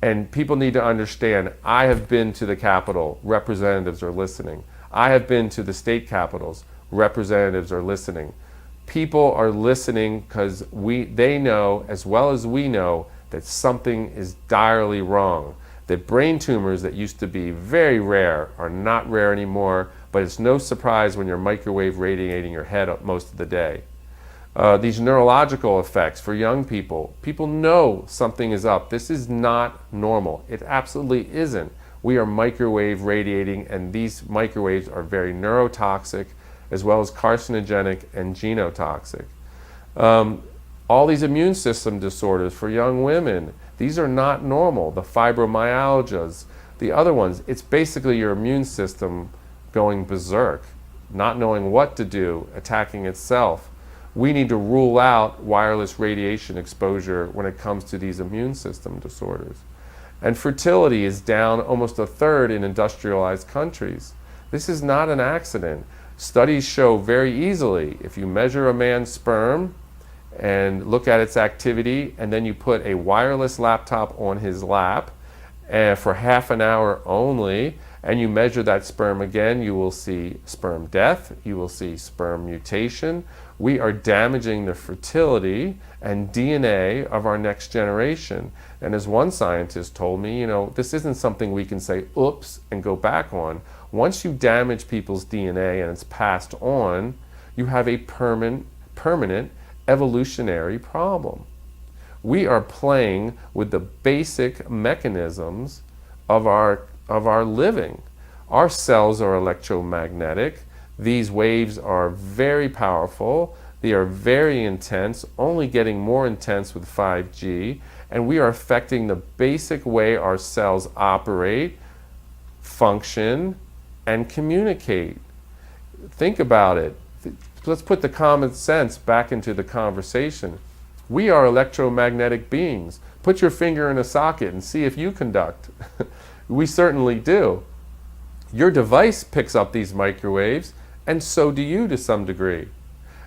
And people need to understand, I have been to the Capitol, representatives are listening. I have been to the state capitals, representatives are listening. People are listening because they know, as well as we know, that something is direly wrong. That brain tumors that used to be very rare are not rare anymore, but it's no surprise when you're microwave radiating your head up most of the day. These neurological effects for young people. People know something is up. This is not normal. It absolutely isn't. We are microwave radiating, and these microwaves are very neurotoxic as well as carcinogenic and genotoxic. All these immune system disorders for young women, these are not normal. The fibromyalgias, the other ones, it's basically your immune system going berserk, not knowing what to do, attacking itself. We need to rule out wireless radiation exposure when it comes to these immune system disorders. And fertility is down almost a third in industrialized countries. This is not an accident. Studies show very easily, if you measure a man's sperm and look at its activity, and then you put a wireless laptop on his lap for half an hour only, and you measure that sperm again, you will see sperm death, you will see sperm mutation. We are damaging the fertility and DNA of our next generation. And as one scientist told me, this isn't something we can say, oops, and go back on. Once you damage people's DNA and it's passed on, you have a permanent evolutionary problem. We are playing with the basic mechanisms of our living. Our cells are electromagnetic. These waves are very powerful. They are very intense, only getting more intense with 5G, and we are affecting the basic way our cells operate, function, and communicate. Think about it. Let's put the common sense back into the conversation. We are electromagnetic beings. Put your finger in a socket and see if you conduct. We certainly do. Your device picks up these microwaves, and so do you to some degree.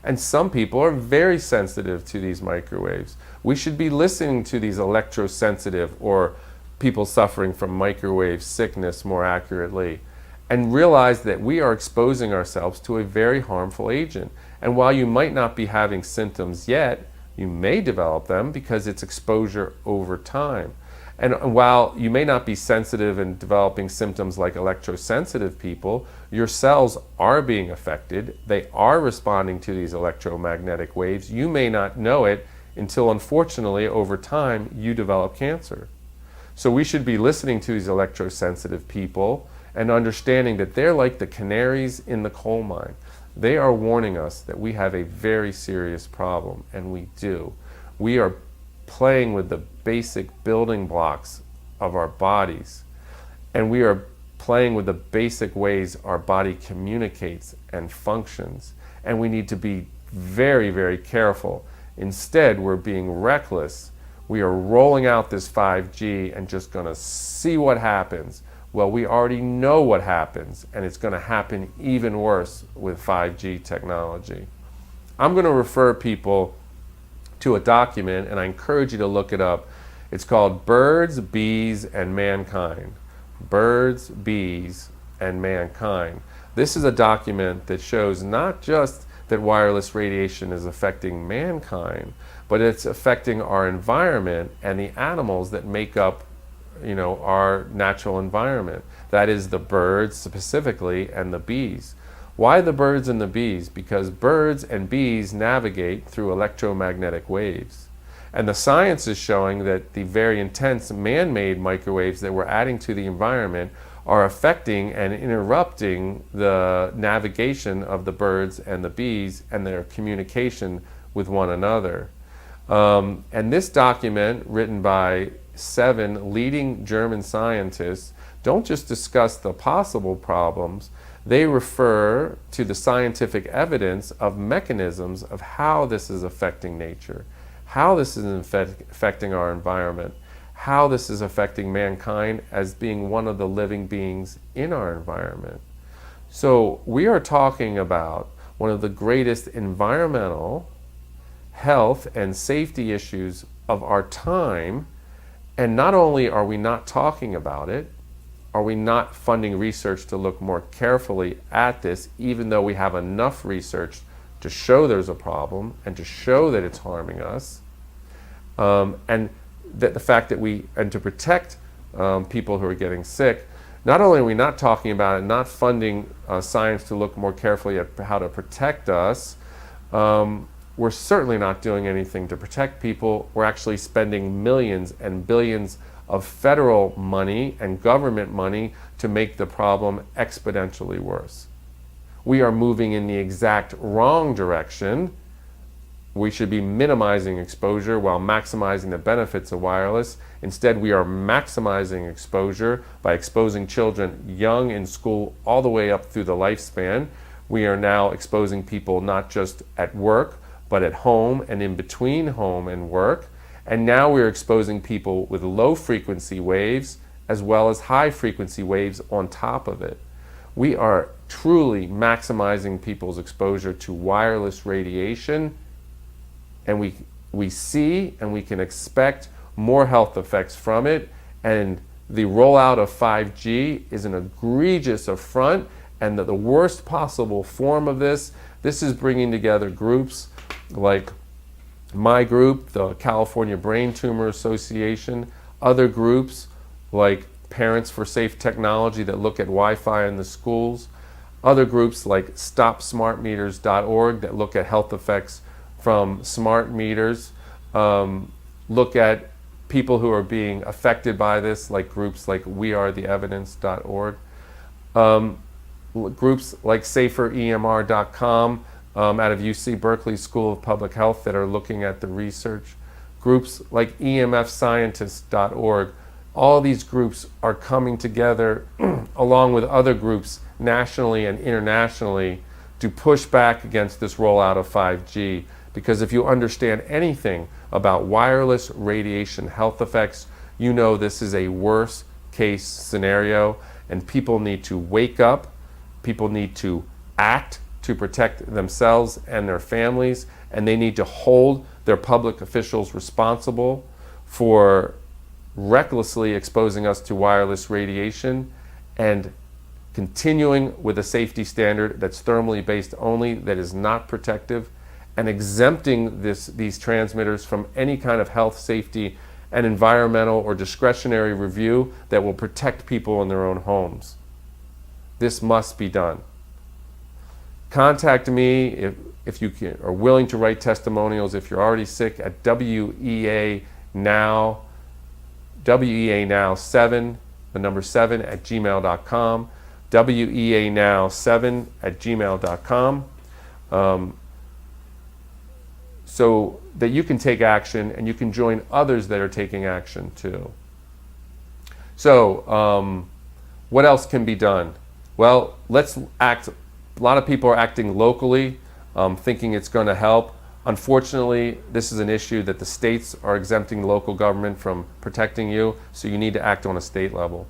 And some people are very sensitive to these microwaves. We should be listening to these electrosensitive, or people suffering from microwave sickness more accurately, and realize that we are exposing ourselves to a very harmful agent. And while you might not be having symptoms yet, you may develop them because it's exposure over time. And while you may not be sensitive and developing symptoms like electrosensitive people, your cells are being affected. They are responding to these electromagnetic waves. You may not know it until, unfortunately, over time, you develop cancer. So we should be listening to these electrosensitive people and understanding that they're like the canaries in the coal mine. They are warning us that we have a very serious problem, and we do. We are playing with the basic building blocks of our bodies, and we are playing with the basic ways our body communicates and functions, and we need to be very, very careful. Instead, we're being reckless. We are rolling out this 5G and just going to see what happens. Well, we already know what happens, and it's going to happen even worse with 5G technology. I'm going to refer people to a document, and I encourage you to look it up. It's called Birds, Bees, and Mankind. Birds, Bees, and Mankind. This is a document that shows not just that wireless radiation is affecting mankind, but it's affecting our environment and the animals that make up our natural environment. That is the birds specifically and the bees. Why the birds and the bees? Because birds and bees navigate through electromagnetic waves. And the science is showing that the very intense man-made microwaves that we're adding to the environment are affecting and interrupting the navigation of the birds and the bees and their communication with one another. And this document, written by 7 leading German scientists, don't just discuss the possible problems, they refer to the scientific evidence of mechanisms of how this is affecting nature, how this is affecting our environment, how this is affecting mankind as being one of the living beings in our environment. So we are talking about one of the greatest environmental, health, and safety issues of our time. And not only are we not talking about it, are we not funding research to look more carefully at this, even though we have enough research to show there's a problem and to show that it's harming us, and that the fact that and to protect people who are getting sick. Not only are we not talking about it, not funding science to look more carefully at how to protect us, we're certainly not doing anything to protect people. We're actually spending millions and billions of federal money and government money to make the problem exponentially worse. We are moving in the exact wrong direction. We should be minimizing exposure while maximizing the benefits of wireless. Instead, we are maximizing exposure by exposing children young in school all the way up through the lifespan. We are now exposing people not just at work, but at home and in between home and work. And now we're exposing people with low frequency waves as well as high frequency waves on top of it. We are truly maximizing people's exposure to wireless radiation, and we see and we can expect more health effects from it. And the rollout of 5G is an egregious affront and the worst possible form of this. This is bringing together groups like my group, the California Brain Tumor Association, other groups like Parents for Safe Technology that look at Wi-Fi in the schools, other groups like StopSmartMeters.org that look at health effects from smart meters, look at people who are being affected by this, like groups like WeAreTheEvidence.org, groups like SaferEMR.com out of UC Berkeley School of Public Health that are looking at the research, groups like EMFScientist.org. All these groups are coming together along with other groups nationally and internationally to push back against this rollout of 5G. Because if you understand anything about wireless radiation health effects, you know this is a worst case scenario, and people need to wake up, people need to act to protect themselves and their families, and they need to hold their public officials responsible for recklessly exposing us to wireless radiation and continuing with a safety standard that's thermally based only, that is not protective, and exempting these transmitters from any kind of health, safety, and environmental or discretionary review that will protect people in their own homes. This must be done. Contact me if you are willing to write testimonials, if you're already sick, at WEA Now 7, the number 7 at gmail.com, WEA Now 7 at gmail.com, so that you can take action and you can join others that are taking action too. So what else can be done? Well, let's act. A lot of people are acting locally, thinking it's going to help. Unfortunately, this is an issue that the states are exempting local government from protecting you, so you need to act on a state level.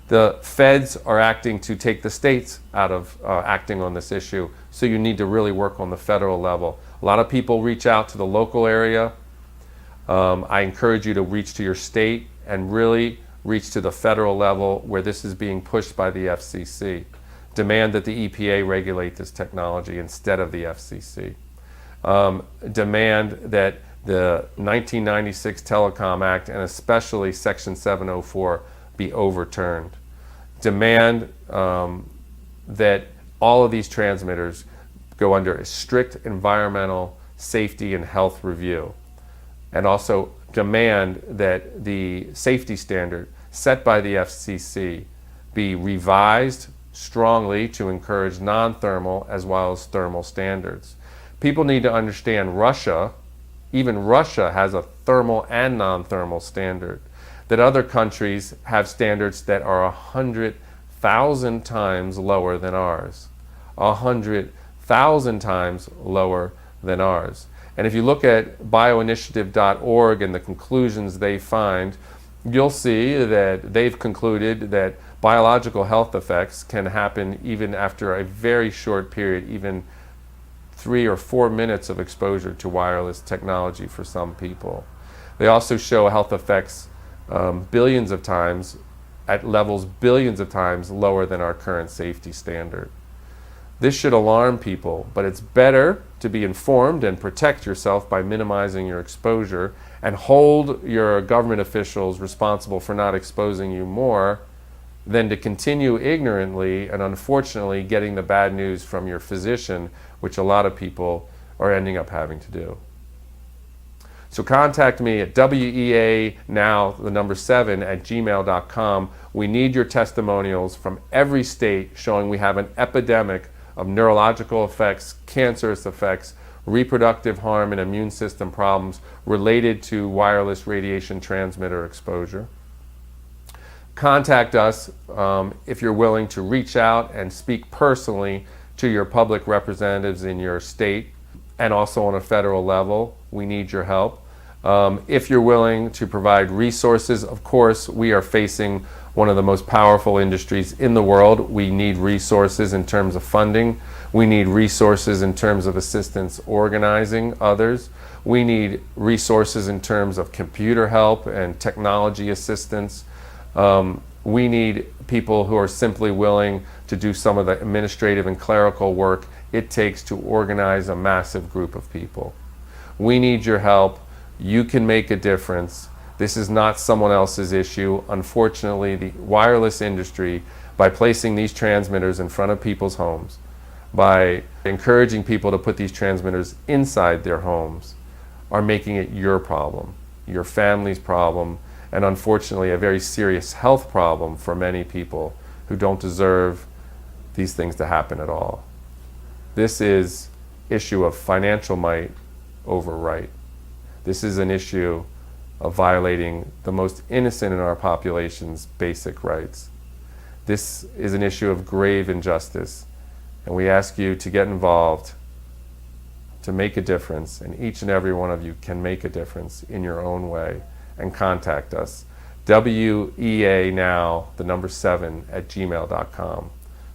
The feds are acting to take the states out of acting on this issue, so you need to really work on the federal level. A lot of people reach out to the local area. I encourage you to reach to your state and really reach to the federal level where this is being pushed by the FCC. Demand that the EPA regulate this technology instead of the FCC. Demand that the 1996 Telecom Act and especially Section 704 be overturned. Demand that all of these transmitters go under a strict environmental safety and health review. And also demand that the safety standard set by the FCC be revised strongly to encourage non-thermal as well as thermal standards. People need to understand Russia, even Russia has a thermal and non-thermal standard, that other countries have standards that are 100,000 times lower than ours. 100,000 times lower than ours. And if you look at bioinitiative.org and the conclusions they find, you'll see that they've concluded that biological health effects can happen even after a very short period, even 3 or 4 minutes of exposure to wireless technology for some people. They also show health effects billions of times, at levels billions of times lower than our current safety standard. This should alarm people, but it's better to be informed and protect yourself by minimizing your exposure and hold your government officials responsible for not exposing you more than to continue ignorantly and unfortunately getting the bad news from your physician, which a lot of people are ending up having to do. So contact me at weanow7@gmail.com. We need your testimonials from every state showing we have an epidemic of neurological effects, cancerous effects, reproductive harm, and immune system problems related to wireless radiation transmitter exposure. Contact us if you're willing to reach out and speak personally to your public representatives in your state and also on a federal level. We need your help. If you're willing to provide resources, of course, we are facing one of the most powerful industries in the world. We need resources in terms of funding. We need resources in terms of assistance organizing others. We need resources in terms of computer help and technology assistance. We need people who are simply willing to do some of the administrative and clerical work it takes to organize a massive group of people. We need your help. You can make a difference. This is not someone else's issue. Unfortunately, the wireless industry, by placing these transmitters in front of people's homes, by encouraging people to put these transmitters inside their homes, are making it your problem, your family's problem, and unfortunately a very serious health problem for many people who don't deserve these things to happen at all. This is issue of financial might over right. This is an issue of violating the most innocent in our population's basic rights. This is an issue of grave injustice, and we ask you to get involved, to make a difference, and each and every one of you can make a difference in your own way, and contact us. weanow7@gmail.com.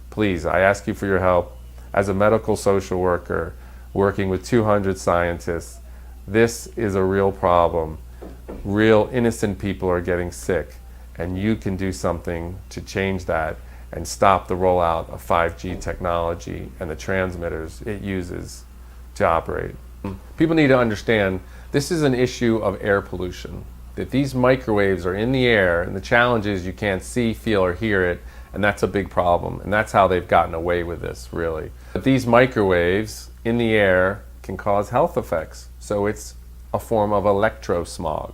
Please, I ask you for your help. As a medical social worker working with 200 scientists, this is a real problem. Real innocent people are getting sick, and you can do something to change that and stop the rollout of 5G technology and the transmitters it uses to operate. People need to understand this is an issue of air pollution, that these microwaves are in the air, and the challenge is you can't see, feel, or hear it, and that's a big problem, and that's how they've gotten away with this, really. But these microwaves in the air can cause health effects, so it's a form of electrosmog.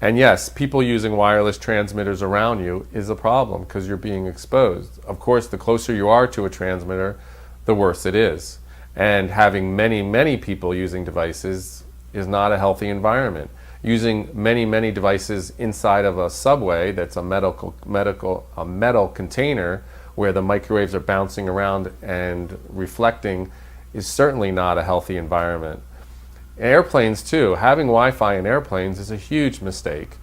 And yes, people using wireless transmitters around you is a problem because you're being exposed. Of course, the closer you are to a transmitter, the worse it is. And having many, many people using devices is not a healthy environment. Using many, many devices inside of a subway that's a metal container where the microwaves are bouncing around and reflecting is certainly not a healthy environment. Airplanes too, having Wi-Fi in airplanes is a huge mistake.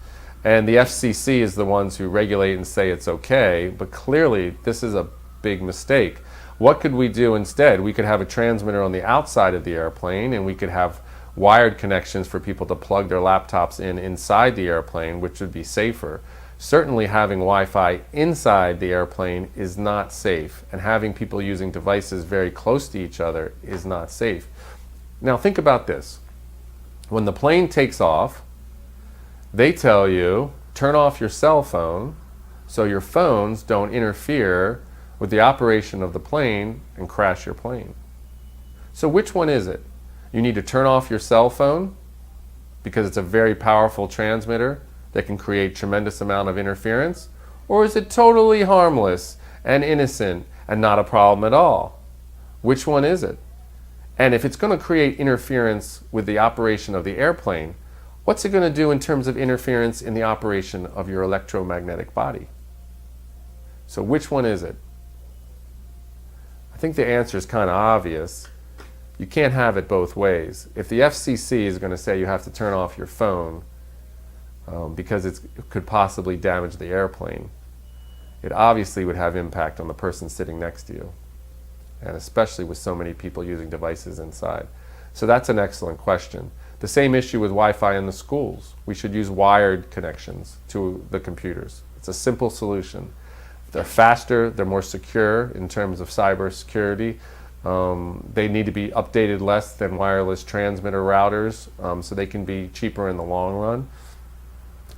And the FCC is the ones who regulate and say it's okay, but clearly this is a big mistake. What could we do instead? We could have a transmitter on the outside of the airplane, and we could have wired connections for people to plug their laptops in inside the airplane, which would be safer. Certainly having Wi-Fi inside the airplane is not safe, and having people using devices very close to each other is not safe. Now think about this. When the plane takes off, they tell you, turn off your cell phone so your phones don't interfere with the operation of the plane and crash your plane. So which one is it? You need to turn off your cell phone because it's a very powerful transmitter that can create tremendous amount of interference? Or is it totally harmless and innocent and not a problem at all? Which one is it? And if it's going to create interference with the operation of the airplane, what's it going to do in terms of interference in the operation of your electromagnetic body? So which one is it? I think the answer is kind of obvious. You can't have it both ways. If the FCC is going to say you have to turn off your phone because it could possibly damage the airplane, it obviously would have impact on the person sitting next to you, and especially with so many people using devices inside. So that's an excellent question. The same issue with Wi-Fi in the schools. We should use wired connections to the computers. It's a simple solution. They're faster, they're more secure in terms of cyber security. They need to be updated less than wireless transmitter routers, so they can be cheaper in the long run.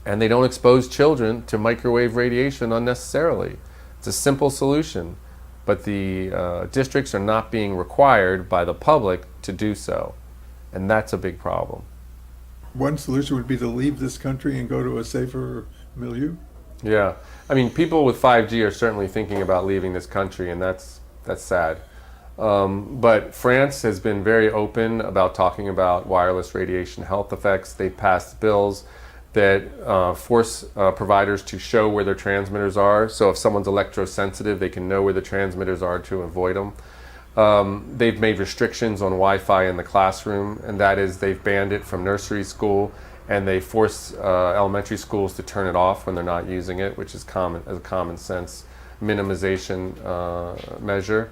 And they don't expose children to microwave radiation unnecessarily. It's a simple solution, but the districts are not being required by the public to do so. And that's a big problem. One solution would be to leave this country and go to a safer milieu. Yeah. I mean, people with 5G are certainly thinking about leaving this country, and that's sad. But France has been very open about talking about wireless radiation health effects. They've passed bills that force providers to show where their transmitters are. So if someone's electrosensitive, they can know where the transmitters are to avoid them. They've made restrictions on Wi-Fi in the classroom, and that is they've banned it from nursery school, and they force elementary schools to turn it off when they're not using it, which is a common sense minimization measure.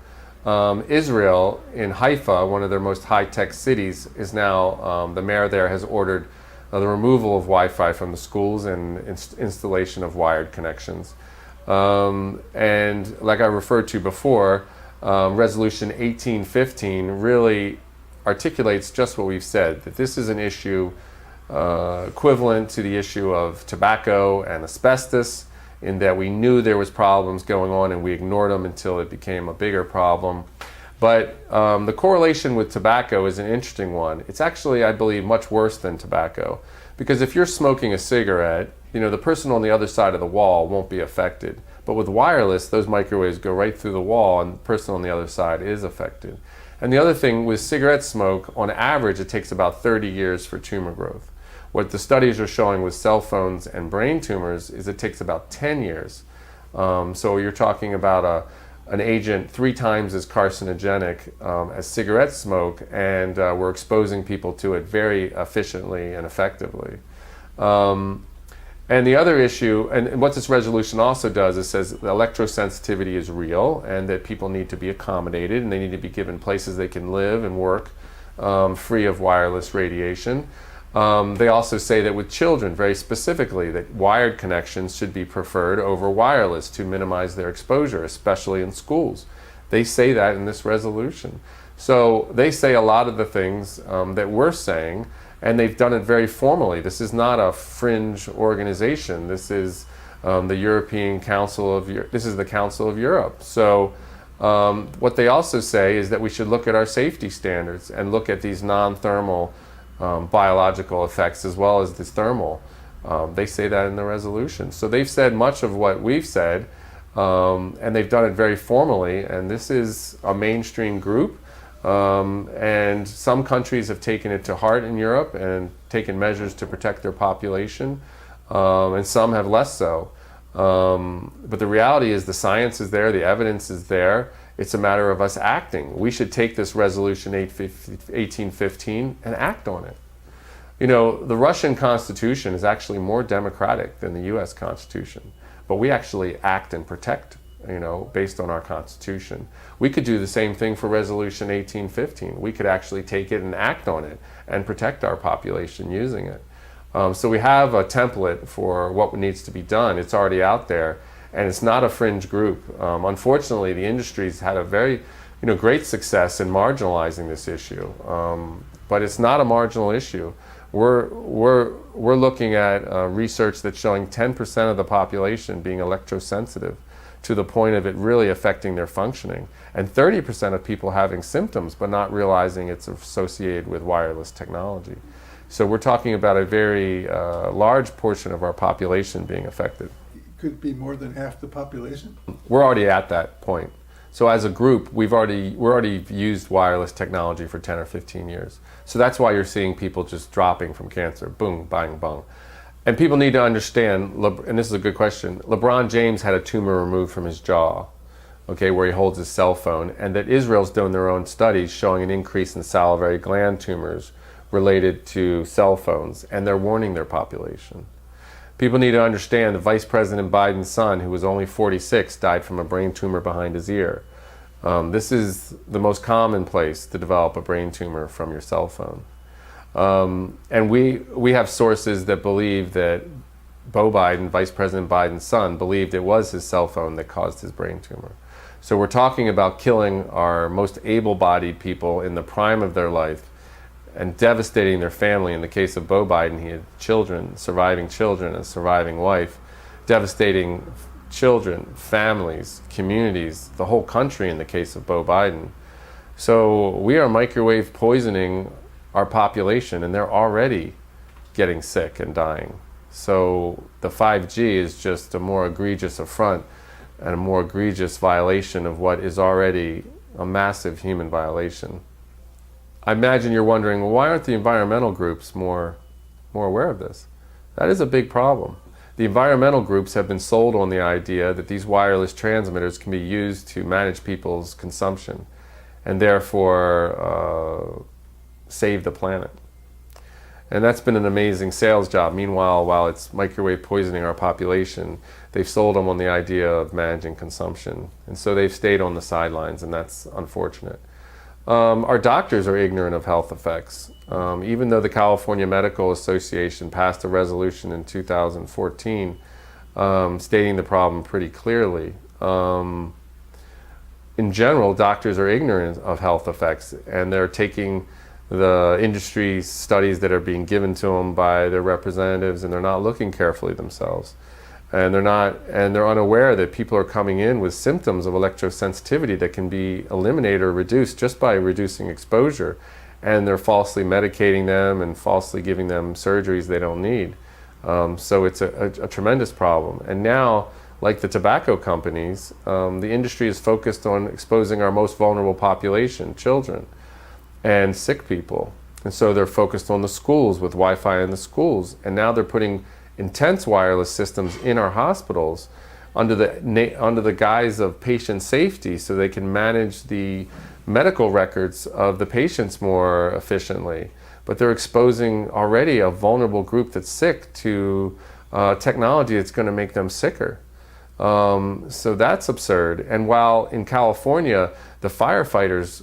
Israel, in Haifa, one of their most high-tech cities, is now, the mayor there has ordered the removal of Wi-Fi from the schools and installation of wired connections. And like I referred to before, Resolution 1815 really articulates just what we've said, that this is an issue equivalent to the issue of tobacco and asbestos, in that we knew there was problems going on and we ignored them until it became a bigger problem. But the correlation with tobacco is an interesting one. It's actually, I believe, much worse than tobacco. Because if you're smoking a cigarette, the person on the other side of the wall won't be affected. But with wireless, those microwaves go right through the wall and the person on the other side is affected. And the other thing with cigarette smoke, on average, it takes about 30 years for tumor growth. What the studies are showing with cell phones and brain tumors is it takes about 10 years. So you're talking about an agent 3 times as carcinogenic as cigarette smoke, and we're exposing people to it very efficiently and effectively. And the other issue, and what this resolution also does, it says electrosensitivity is real and that people need to be accommodated and they need to be given places they can live and work free of wireless radiation. They also say that with children, very specifically, that wired connections should be preferred over wireless to minimize their exposure, especially in schools. They say that in this resolution. So they say a lot of the things that we're saying, and they've done it very formally. This is not a fringe organization. This is the European Council of this is the Council of Europe. So what they also say is that we should look at our safety standards and look at these non-thermal biological effects as well as this thermal. They say that in the resolution. So they've said much of what we've said, and they've done it very formally, and this is a mainstream group, and some countries have taken it to heart in Europe and taken measures to protect their population, and some have less so. But the reality is the science is there, the evidence is there. It's a matter of us acting. We should take this resolution 1815 and act on it. The Russian Constitution is actually more democratic than the US Constitution, but we actually act and protect, based on our Constitution. We could do the same thing for resolution 1815. We could actually take it and act on it and protect our population using it. So we have a template for what needs to be done. It's already out there. And it's not a fringe group. Unfortunately, the industry's had a very, great success in marginalizing this issue. But it's not a marginal issue. We're looking at research that's showing 10% of the population being electrosensitive to the point of it really affecting their functioning, and 30% of people having symptoms but not realizing it's associated with wireless technology. So we're talking about a very large portion of our population being affected. Could be more than half the population? We're already at that point. So as a group, we're already used wireless technology for 10 or 15 years. So that's why you're seeing people just dropping from cancer, boom, bang, bang. And people need to understand, and this is a good question, LeBron James had a tumor removed from his jaw, where he holds his cell phone, and that Israel's done their own studies showing an increase in salivary gland tumors related to cell phones, and they're warning their population. People need to understand that Vice President Biden's son, who was only 46, died from a brain tumor behind his ear. This is the most common place to develop a brain tumor from your cell phone. And we have sources that believe that Beau Biden, Vice President Biden's son, believed it was his cell phone that caused his brain tumor. So we're talking about killing our most able-bodied people in the prime of their life and devastating their family. In the case of Beau Biden, he had children, a surviving wife, devastating children, families, communities, the whole country in the case of Beau Biden. So we are microwave poisoning our population, and they're already getting sick and dying. So the 5G is just a more egregious affront and a more egregious violation of what is already a massive human violation. I imagine you're wondering, well, why aren't the environmental groups more aware of this? That is a big problem. The environmental groups have been sold on the idea that these wireless transmitters can be used to manage people's consumption and therefore save the planet. And that's been an amazing sales job. Meanwhile, while it's microwave poisoning our population, they've sold them on the idea of managing consumption. And so they've stayed on the sidelines, and that's unfortunate. Our doctors are ignorant of health effects. Even though the California Medical Association passed a resolution in 2014 stating the problem pretty clearly, in general, doctors are ignorant of health effects, and they're taking the industry studies that are being given to them by their representatives, and they're not looking carefully themselves. And they're unaware that people are coming in with symptoms of electrosensitivity that can be eliminated or reduced just by reducing exposure. And they're falsely medicating them and falsely giving them surgeries they don't need. So it's a tremendous problem. And now, like the tobacco companies, the industry is focused on exposing our most vulnerable population, children and sick people. And so they're focused on the schools with Wi-Fi in the schools. And now they're putting intense wireless systems in our hospitals under the guise of patient safety, so they can manage the medical records of the patients more efficiently. But they're exposing already a vulnerable group that's sick to technology that's going to make them sicker. So that's absurd. And while in California, the firefighters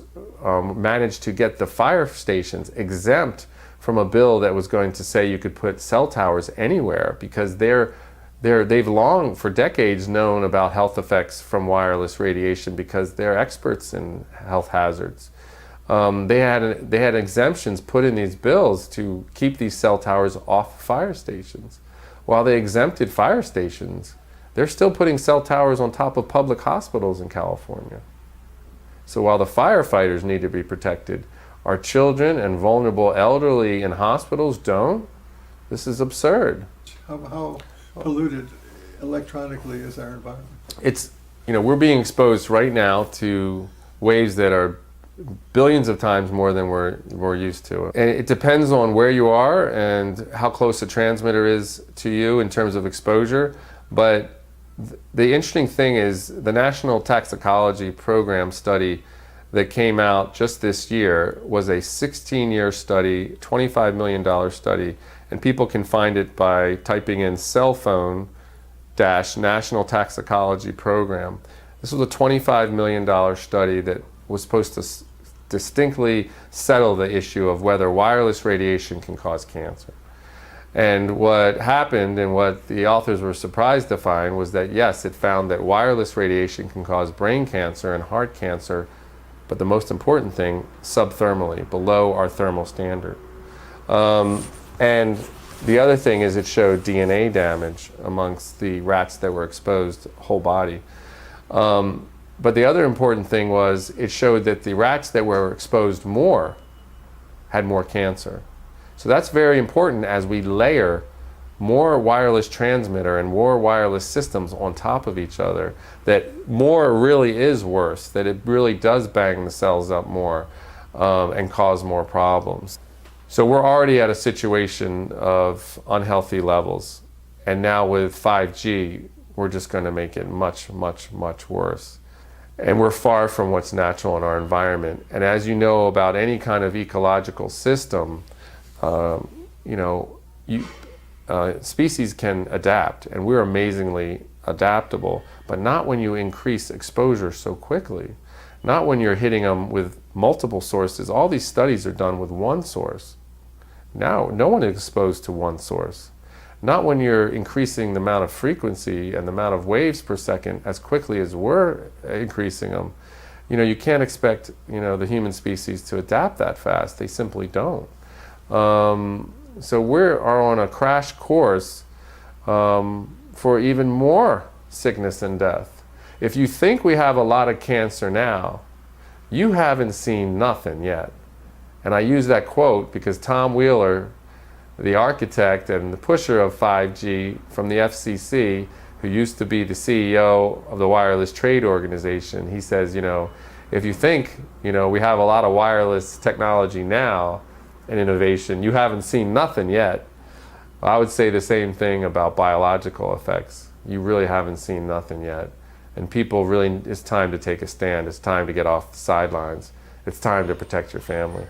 managed to get the fire stations exempt from a bill that was going to say you could put cell towers anywhere, because they've long, for decades, known about health effects from wireless radiation because they're experts in health hazards. They had exemptions put in these bills to keep these cell towers off fire stations. While they exempted fire stations, they're still putting cell towers on top of public hospitals in California. So while the firefighters need to be protected, our children and vulnerable elderly in hospitals don't. This is absurd. How polluted electronically is our environment? It's, we're being exposed right now to waves that are billions of times more than we're used to. And it depends on where you are and how close the transmitter is to you in terms of exposure. But the interesting thing is the National Toxicology Program study that came out just this year was a 16-year study, $25 million study, and people can find it by typing in cell phone National Toxicology Program. This was a $25 million study that was supposed to distinctly settle the issue of whether wireless radiation can cause cancer. And what happened, and what the authors were surprised to find, was that yes, it found that wireless radiation can cause brain cancer and heart cancer, but the most important thing, subthermally, below our thermal standard. And the other thing is it showed DNA damage amongst the rats that were exposed, whole body. But the other important thing was it showed that the rats that were exposed more had more cancer. So that's very important as we layer more wireless transmitter and more wireless systems on top of each other, that more really is worse, that it really does bang the cells up more and cause more problems. So we're already at a situation of unhealthy levels, and now with 5G, we're just going to make it much, much, much worse. And we're far from what's natural in our environment. And as you know about any kind of ecological system, species can adapt, and we're amazingly adaptable, but not when you increase exposure so quickly. Not when you're hitting them with multiple sources. All these studies are done with one source. Now, no one is exposed to one source. Not when you're increasing the amount of frequency and the amount of waves per second as quickly as we're increasing them. You can't expect, the human species to adapt that fast. They simply don't. So we are on a crash course for even more sickness and death. If you think we have a lot of cancer now, you haven't seen nothing yet. And I use that quote because Tom Wheeler, the architect and the pusher of 5G from the FCC, who used to be the CEO of the Wireless Trade Organization, he says, you know, if you think, you know, we have a lot of wireless technology now and innovation, you haven't seen nothing yet. I would say the same thing about biological effects. You really haven't seen nothing yet. And people really, it's time to take a stand. It's time to get off the sidelines. It's time to protect your family.